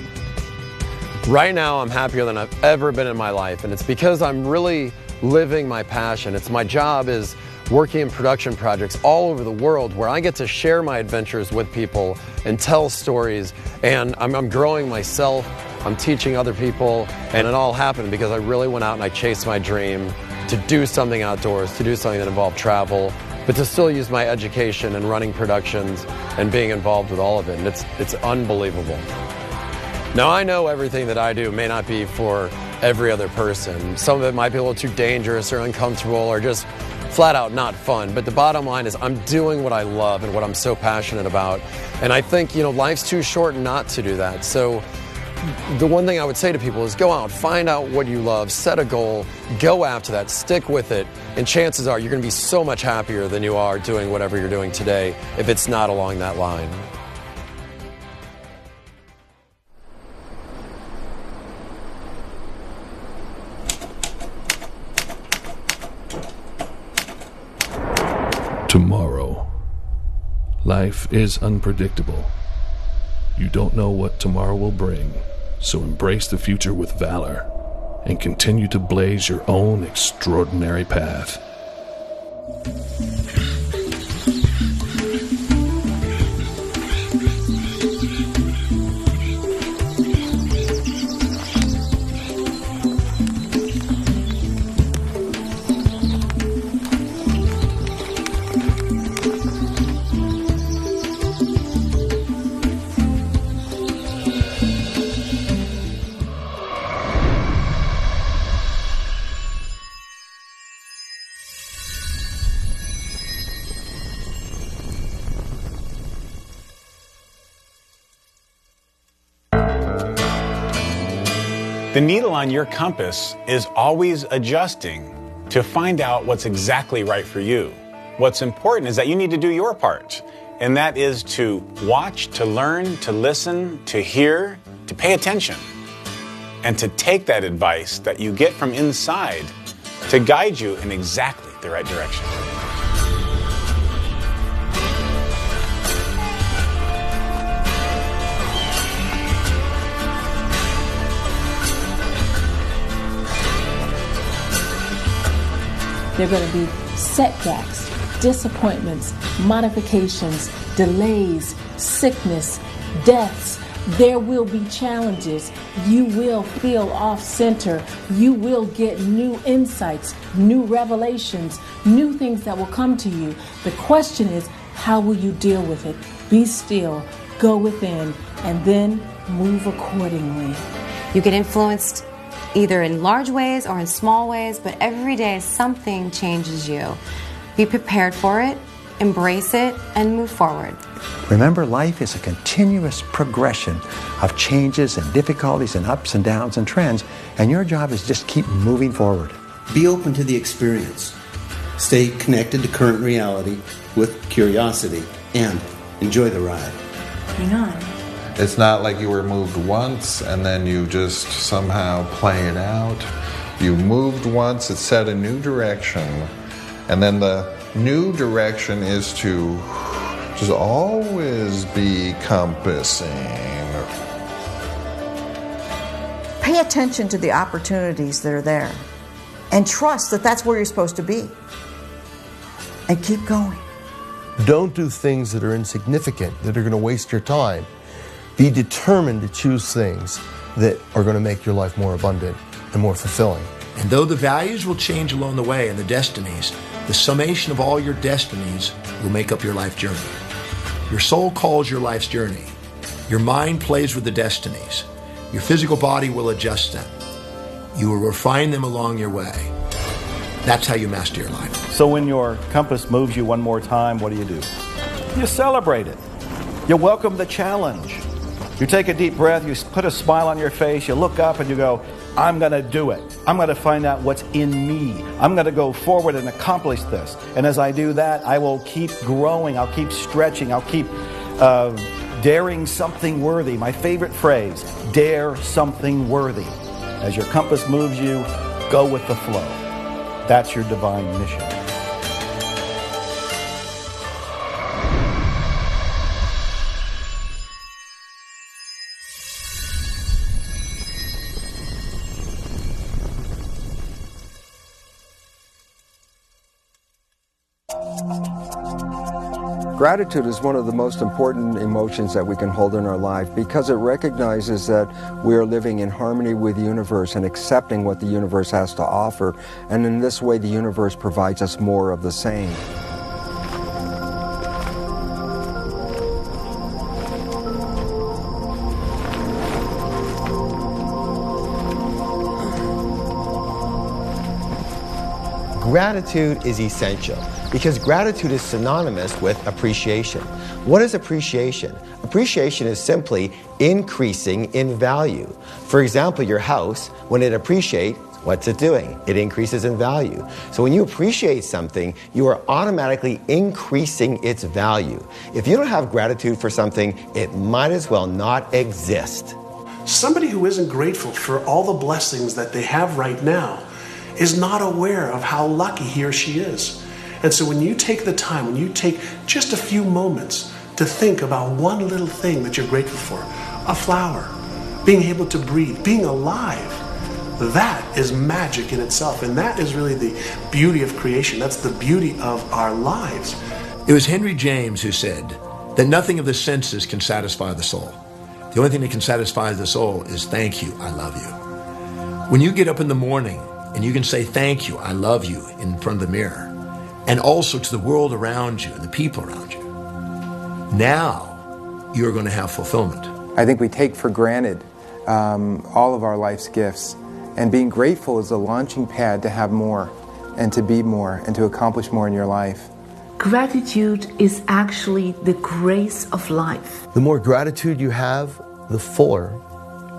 Right now, I'm happier than I've ever been in my life, and it's because I'm really living my passion. My job is working in production projects all over the world where I get to share my adventures with people and tell stories, and I'm growing myself, I'm teaching other people, and it all happened because I really went out and I chased my dream to do something outdoors, to do something that involved travel, but to still use my education and running productions and being involved with all of it, and it's unbelievable. Now I know everything that I do may not be for every other person. Some of it might be a little too dangerous or uncomfortable or just flat out not fun, but the bottom line is I'm doing what I love and what I'm so passionate about. And I think, life's too short not to do that. So the one thing I would say to people is go out, find out what you love, set a goal, go after that, stick with it, and chances are you're going to be so much happier than you are doing whatever you're doing today if it's not along that line. Tomorrow. Life is unpredictable. You don't know what tomorrow will bring, so embrace the future with valor and continue to blaze your own extraordinary path. The needle on your compass is always adjusting to find out what's exactly right for you. What's important is that you need to do your part, and that is to watch, to learn, to listen, to hear, to pay attention, and to take that advice that you get from inside to guide you in exactly the right direction. There are going to be setbacks, disappointments, modifications, delays, sickness, deaths. There will be challenges. You will feel off center. You will get new insights, new revelations, new things that will come to you. The question is, how will you deal with it? Be still, go within, and then move accordingly. You get influenced either in large ways or in small ways, but every day something changes you. Be prepared for it, embrace it, and move forward. Remember, life is a continuous progression of changes and difficulties and ups and downs and trends, and your job is just keep moving forward. Be open to the experience. Stay connected to current reality with curiosity, and enjoy the ride. Hang on. It's not like you were moved once and then you just somehow play it out. You moved once, it set a new direction, and then the new direction is to just always be compassing. Pay attention to the opportunities that are there and trust that that's where you're supposed to be. And keep going. Don't do things that are insignificant, that are going to waste your time. Be determined to choose things that are going to make your life more abundant and more fulfilling. And though the values will change along the way and the destinies, the summation of all your destinies will make up your life journey. Your soul calls your life's journey. Your mind plays with the destinies. Your physical body will adjust them. You will refine them along your way. That's how you master your life. So when your compass moves you one more time, what do? You celebrate it. You welcome the challenge. You take a deep breath, you put a smile on your face, you look up and you go, I'm going to do it. I'm going to find out what's in me. I'm going to go forward and accomplish this. And as I do that, I will keep growing. I'll keep stretching. I'll keep daring something worthy. My favorite phrase, dare something worthy. As your compass moves you, go with the flow. That's your divine mission. Gratitude is one of the most important emotions that we can hold in our life because it recognizes that we are living in harmony with the universe and accepting what the universe has to offer. And in this way, the universe provides us more of the same. Gratitude is essential because gratitude is synonymous with appreciation. What is appreciation? Appreciation is simply increasing in value. For example, your house, when it appreciates, what's it doing? It increases in value. So when you appreciate something, you are automatically increasing its value. If you don't have gratitude for something, it might as well not exist. Somebody who isn't grateful for all the blessings that they have right now is not aware of how lucky he or she is. And so when you take the time, when you take just a few moments to think about one little thing that you're grateful for, a flower, being able to breathe, being alive, that is magic in itself. And that is really the beauty of creation. That's the beauty of our lives. It was Henry James who said that nothing of the senses can satisfy the soul. The only thing that can satisfy the soul is thank you, I love you. When you get up in the morning and you can say thank you, I love you in front of the mirror, and also to the world around you and the people around you, now you're going to have fulfillment. I think we take for granted all of our life's gifts, and being grateful is a launching pad to have more and to be more and to accomplish more in your life. Gratitude is actually the grace of life. The more gratitude you have, the fuller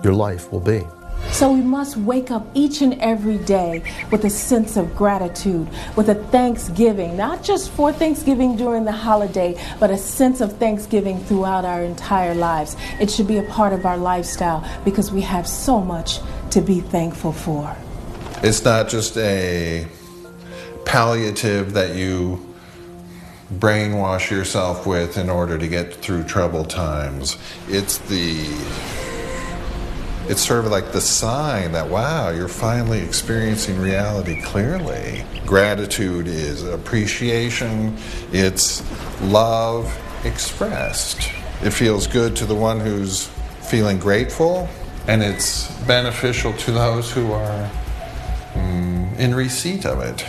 your life will be. So we must wake up each and every day with a sense of gratitude, with a thanksgiving, not just for Thanksgiving during the holiday, but a sense of thanksgiving throughout our entire lives. It should be a part of our lifestyle because we have so much to be thankful for. It's not just a palliative that you brainwash yourself with in order to get through troubled times. It's the It's sort of like the sign that, wow, you're finally experiencing reality clearly. Gratitude is appreciation, it's love expressed. It feels good to the one who's feeling grateful, and it's beneficial to those who are in receipt of it.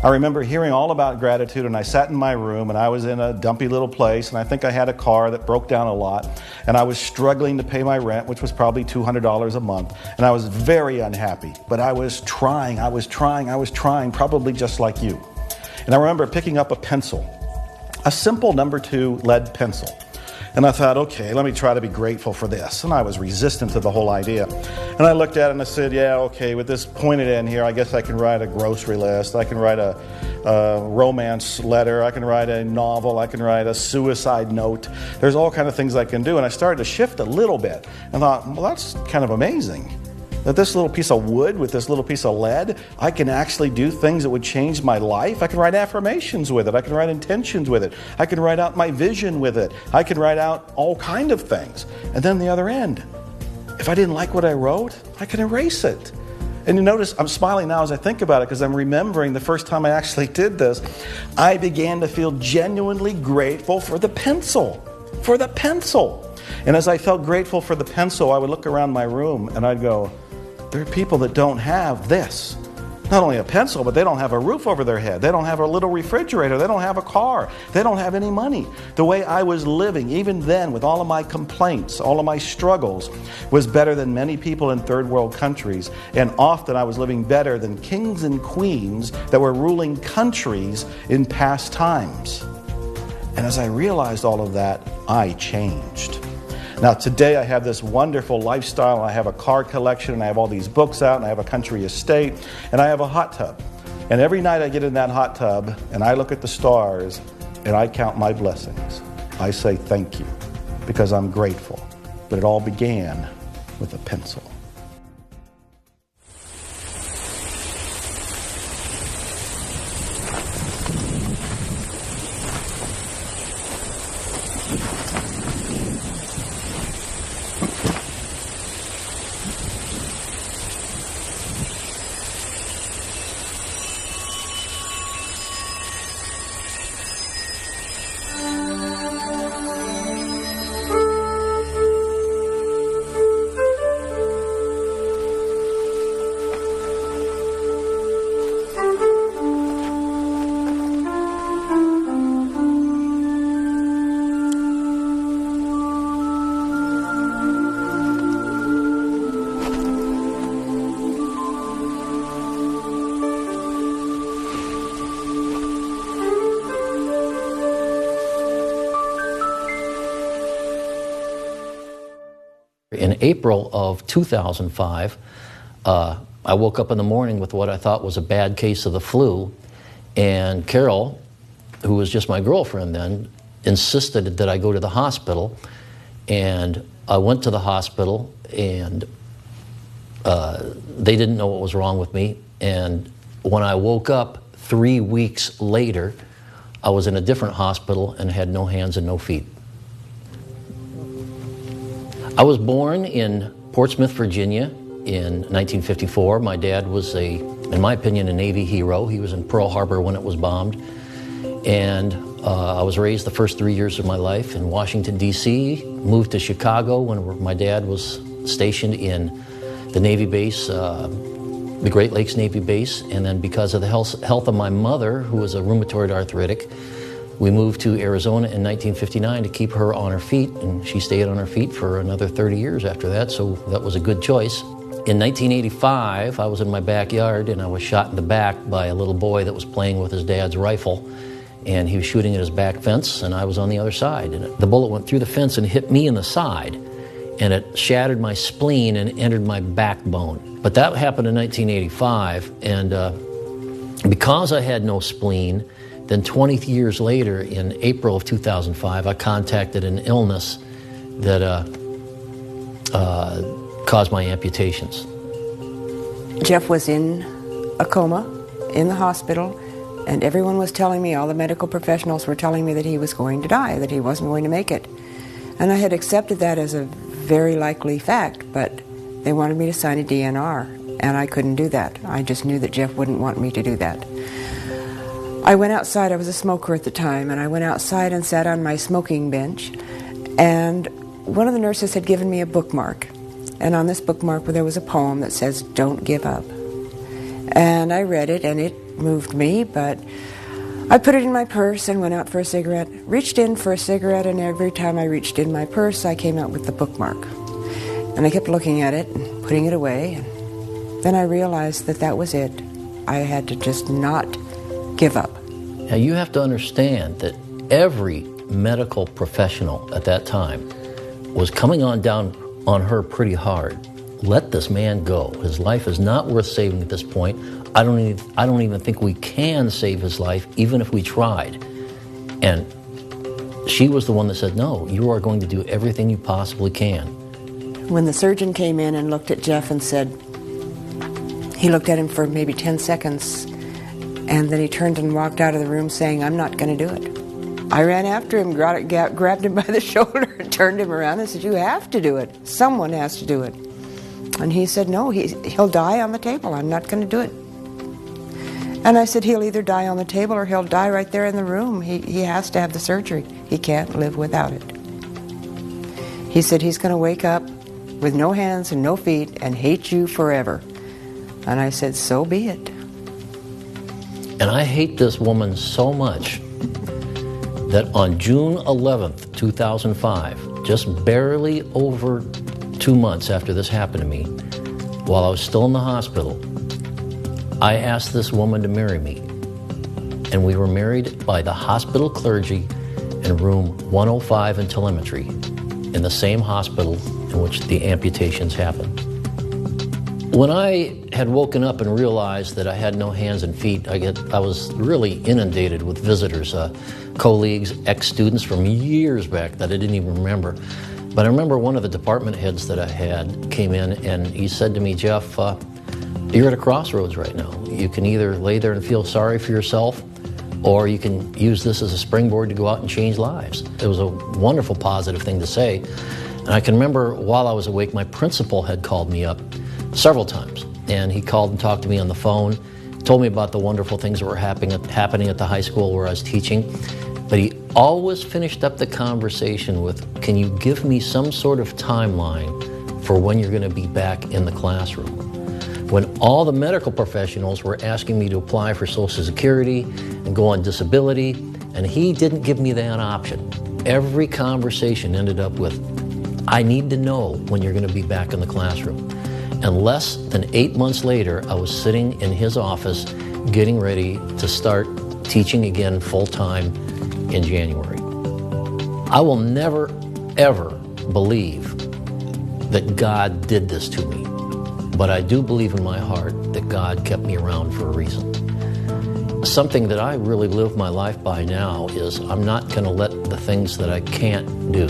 I remember hearing all about gratitude, and I sat in my room, and I was in a dumpy little place, and I think I had a car that broke down a lot, and I was struggling to pay my rent, which was probably $200 a month, and I was very unhappy. But I was trying, probably just like you. And I remember picking up a pencil, a simple number 2 lead pencil. And I thought, okay, let me try to be grateful for this. And I was resistant to the whole idea. And I looked at it and I said, yeah, okay, with this pointed end here, I guess I can write a grocery list. I can write a romance letter. I can write a novel. I can write a suicide note. There's all kind of things I can do. And I started to shift a little bit. And thought, well, that's kind of amazing. That this little piece of wood with this little piece of lead, I can actually do things that would change my life. I can write affirmations with it. I can write intentions with it. I can write out my vision with it. I can write out all kind of things. And then the other end, if I didn't like what I wrote, I can erase it. And you notice I'm smiling now as I think about it because I'm remembering the first time I actually did this. I began to feel genuinely grateful for the pencil. For the pencil. And as I felt grateful for the pencil, I would look around my room and I'd go, there are people that don't have this. Not only a pencil, but they don't have a roof over their head. They don't have a little refrigerator. They don't have a car. They don't have any money. The way I was living, even then, with all of my complaints, all of my struggles, was better than many people in third world countries. And often I was living better than kings and queens that were ruling countries in past times. And as I realized all of that, I changed. Now today I have this wonderful lifestyle. I have a car collection, and I have all these books out, and I have a country estate, and I have a hot tub. And every night I get in that hot tub and I look at the stars and I count my blessings. I say thank you because I'm grateful. But it all began with a pencil. In April of 2005, I woke up in the morning with what I thought was a bad case of the flu, and Carol, who was just my girlfriend then, insisted that I go to the hospital, and I went to the hospital, and they didn't know what was wrong with me, and when I woke up 3 weeks later, I was in a different hospital and had no hands and no feet. I was born in Portsmouth, Virginia in 1954. My dad was in my opinion, a Navy hero. He was in Pearl Harbor when it was bombed. And I was raised the first 3 years of my life in Washington, D.C., moved to Chicago when my dad was stationed in the Navy base, the Great Lakes Navy base. And then because of the health of my mother, who was a rheumatoid arthritic, we moved to Arizona in 1959 to keep her on her feet, and she stayed on her feet for another 30 years after that, so that was a good choice. In 1985, I was in my backyard, and I was shot in the back by a little boy that was playing with his dad's rifle, and he was shooting at his back fence, and I was on the other side. And the bullet went through the fence and hit me in the side, and it shattered my spleen and entered my backbone. But that happened in 1985, and because I had no spleen, then 20 years later, in April of 2005, I contacted an illness that caused my amputations. Jeff was in a coma in the hospital, and everyone was telling me, all the medical professionals were telling me that he was going to die, that he wasn't going to make it. And I had accepted that as a very likely fact, but They wanted me to sign a DNR, and I couldn't do that. I just knew that Jeff wouldn't want me to do that. I went outside. I was a smoker at the time, and I went outside and sat on my smoking bench, and one of the nurses had given me a bookmark, and on this bookmark there was a poem that says, "Don't give up." And I read it, and it moved me, but I put it in my purse and went out for a cigarette, reached in for a cigarette, and every time I reached in my purse, I came out with the bookmark. And I kept looking at it and putting it away, and then I realized that that was it. I had to just not give up. Now you have to understand that every medical professional at that time was coming down on her pretty hard. Let this man go. His life is not worth saving at this point. I don't even think we can save his life, even if we tried. And she was the one that said, no, you are going to do everything you possibly can. When the surgeon came in and looked at Jeff and said, he looked at him for maybe 10 seconds, and then he turned and walked out of the room saying, I'm not going to do it. I ran after him, grabbed him by the shoulder and turned him around and said, you have to do it. Someone has to do it. And he said, no, he'll die on the table. I'm not going to do it. And I said, he'll either die on the table or he'll die right there in the room. He has to have the surgery. He can't live without it. He said he's going to wake up with no hands and no feet and hate you forever. And I said, so be it. And I hate this woman so much that on June 11th, 2005, just barely over 2 months after this happened to me, while I was still in the hospital, I asked this woman to marry me. And we were married by the hospital clergy in room 105 in telemetry, in the same hospital in which the amputations happened. When I had woken up and realized that I had no hands and feet, I was really inundated with visitors, colleagues, ex-students from years back that I didn't even remember. But I remember one of the department heads that I had came in and he said to me, Jeff, you're at a crossroads right now. You can either lay there and feel sorry for yourself, or you can use this as a springboard to go out and change lives. It was a wonderful, positive thing to say. And I can remember while I was awake, my principal had called me up several times. And he called and talked to me on the phone, told me about the wonderful things that were happening at the high school where I was teaching. But he always finished up the conversation with, can you give me some sort of timeline for when you're going to be back in the classroom? When all the medical professionals were asking me to apply for Social Security and go on disability, and he didn't give me that option. Every conversation ended up with, I need to know when you're going to be back in the classroom. And less than 8 months later, I was sitting in his office getting ready to start teaching again full-time in January. I will never, ever believe that God did this to me. But I do believe in my heart that God kept me around for a reason. Something that I really live my life by now is I'm not going to let the things that I can't do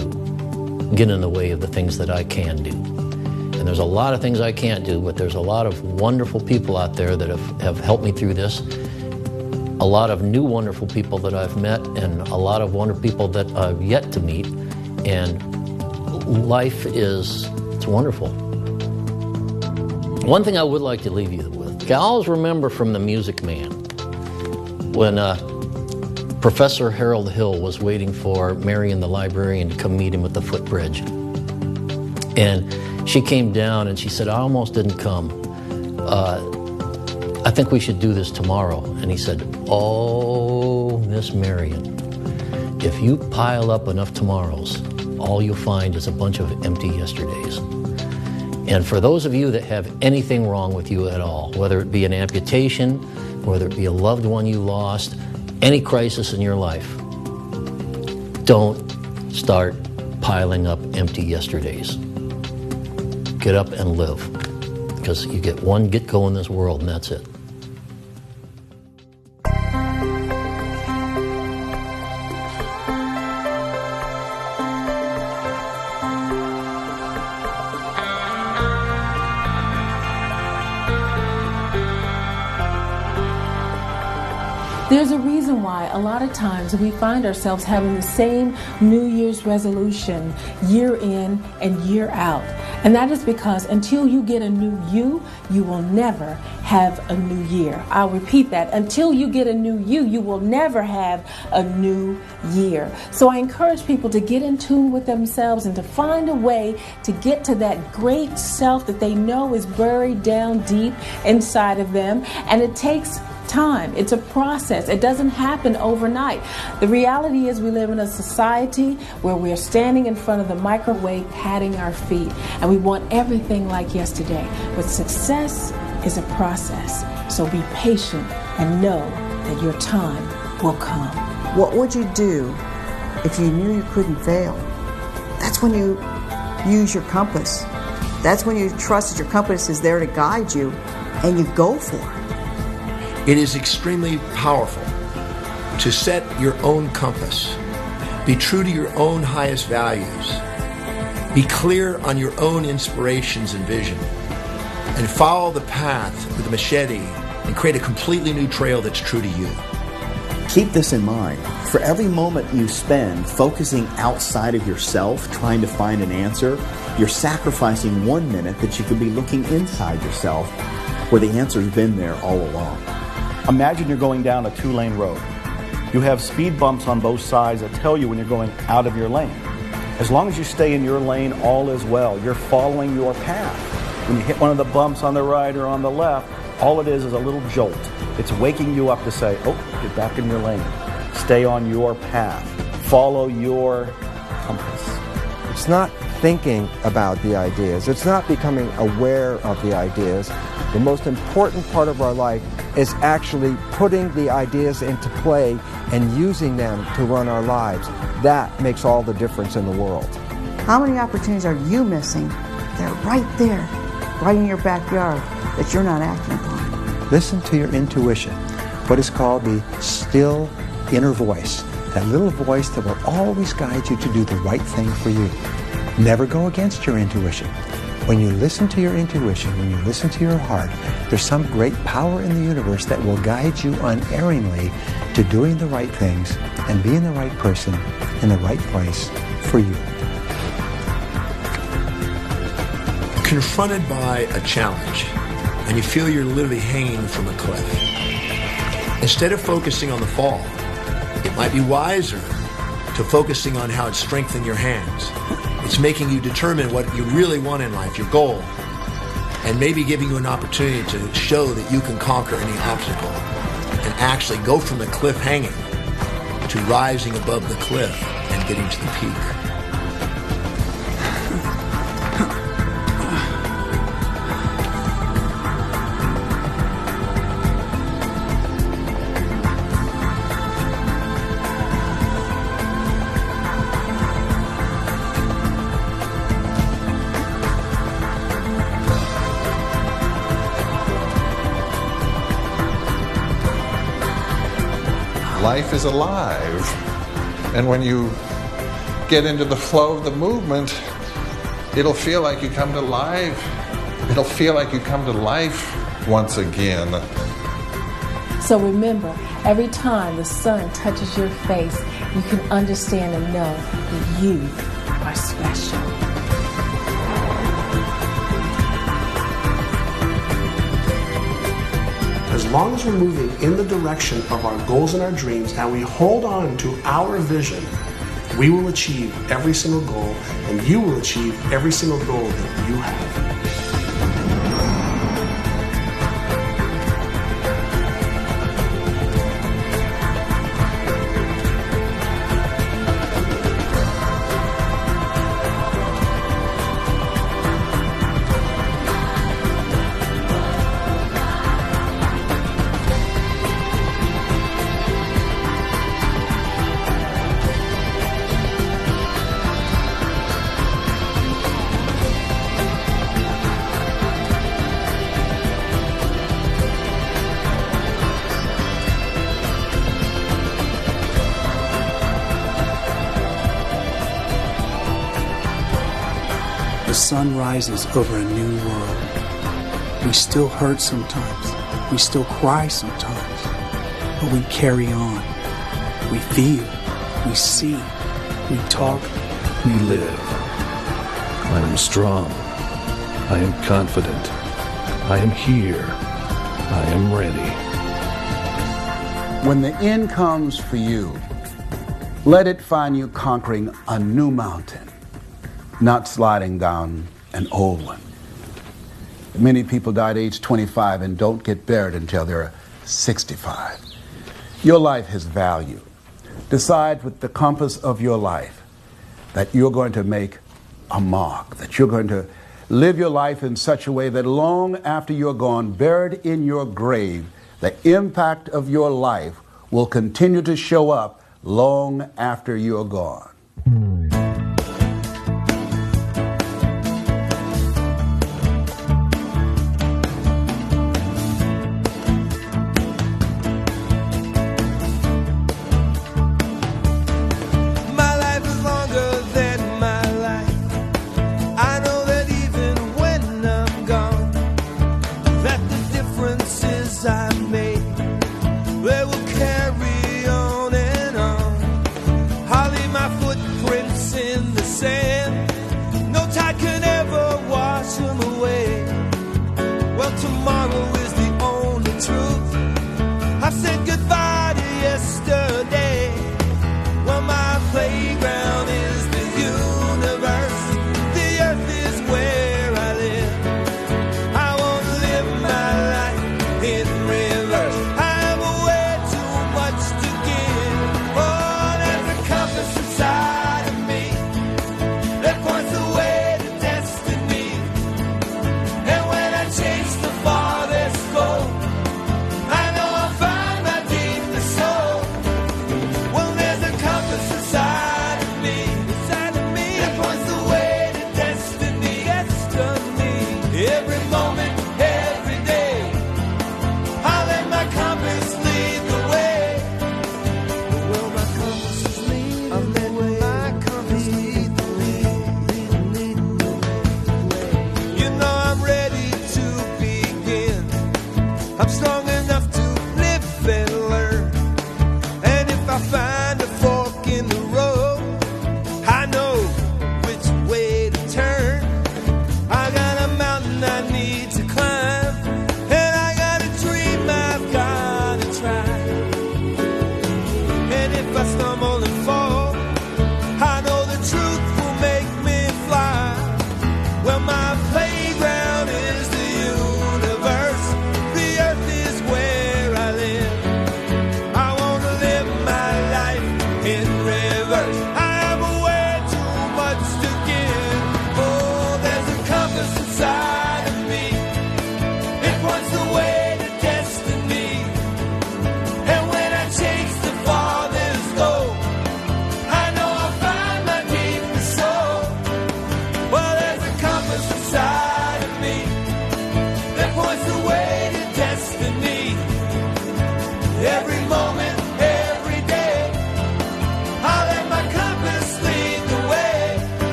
get in the way of the things that I can do. And there's a lot of things I can't do, but there's a lot of wonderful people out there that have helped me through this. A lot of new wonderful people that I've met, and a lot of wonderful people that I've yet to meet. And life it's wonderful. One thing I would like to leave you with, I always remember from The Music Man, when Professor Harold Hill was waiting for Marion the librarian to come meet him at the footbridge. And she came down and she said, I almost didn't come. I think we should do this tomorrow. And he said, oh, Miss Marion, if you pile up enough tomorrows, all you'll find is a bunch of empty yesterdays. And for those of you that have anything wrong with you at all, whether it be an amputation, whether it be a loved one you lost, any crisis in your life, don't start piling up empty yesterdays. Get up and live, because you get one get-go in this world, and that's it. There's a reason why a lot of times we find ourselves having the same New Year's resolution year in and year out. And that is because until you get a new you, you will never have a new year. I'll repeat that. Until you get a new you, you will never have a new year. So I encourage people to get in tune with themselves and to find a way to get to that great self that they know is buried down deep inside of them. And it takes time. It's a process. It doesn't happen overnight. The reality is we live in a society where we're standing in front of the microwave patting our feet, and we want everything like yesterday. But success is a process. So be patient and know that your time will come. What would you do if you knew you couldn't fail? That's when you use your compass. That's when you trust that your compass is there to guide you and you go for it. It is extremely powerful to set your own compass. Be true to your own highest values. Be clear on your own inspirations and vision. And follow the path with a machete and create a completely new trail that's true to you. Keep this in mind. For every moment you spend focusing outside of yourself, trying to find an answer, you're sacrificing 1 minute that you could be looking inside yourself where the answer's been there all along. Imagine you're going down a 2-lane road. You have speed bumps on both sides that tell you when you're going out of your lane. As long as you stay in your lane, all is well. You're following your path. When you hit one of the bumps on the right or on the left, all it is a little jolt. It's waking you up to say, oh, get back in your lane. Stay on your path. Follow your compass. It's not thinking about the ideas. It's not becoming aware of the ideas. The most important part of our life is actually putting the ideas into play and using them to run our lives. That makes all the difference in the world. How many opportunities are you missing? They're right there, right in your backyard, that you're not acting upon. Listen to your intuition, what is called the still inner voice, that little voice that will always guide you to do the right thing for you. Never go against your intuition. When you listen to your intuition, when you listen to your heart, there's some great power in the universe that will guide you unerringly to doing the right things and being the right person in the right place for you. Confronted by a challenge, and you feel you're literally hanging from a cliff. Instead of focusing on the fall, it might be wiser to focusing on how it's strengthening your hands. It's making you determine what you really want in life, your goal, and maybe giving you an opportunity to show that you can conquer any obstacle and actually go from the cliff hanging to rising above the cliff and getting to the peak. Life is alive. And when you get into the flow of the movement, it'll feel like you come to life. It'll feel like you come to life once again. So remember, every time the sun touches your face, you can understand and know that you are special. As long as we're moving in the direction of our goals and our dreams and we hold on to our vision, we will achieve every single goal and you will achieve every single goal that you have. The sun rises over a new world. We still hurt sometimes. We still cry sometimes. but we carry on. We feel, we see, we talk, we live. I am strong. I am confident. I am here. I am ready. When the end comes for you, let it find you conquering a new mountain, not sliding down an old one. Many people die at age 25 and don't get buried until they're 65. Your life has value. Decide with the compass of your life that you're going to make a mark, that you're going to live your life in such a way that long after you're gone, buried in your grave, the impact of your life will continue to show up long after you're gone.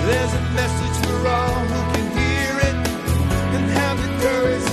There's a message for all who can hear it and have the courage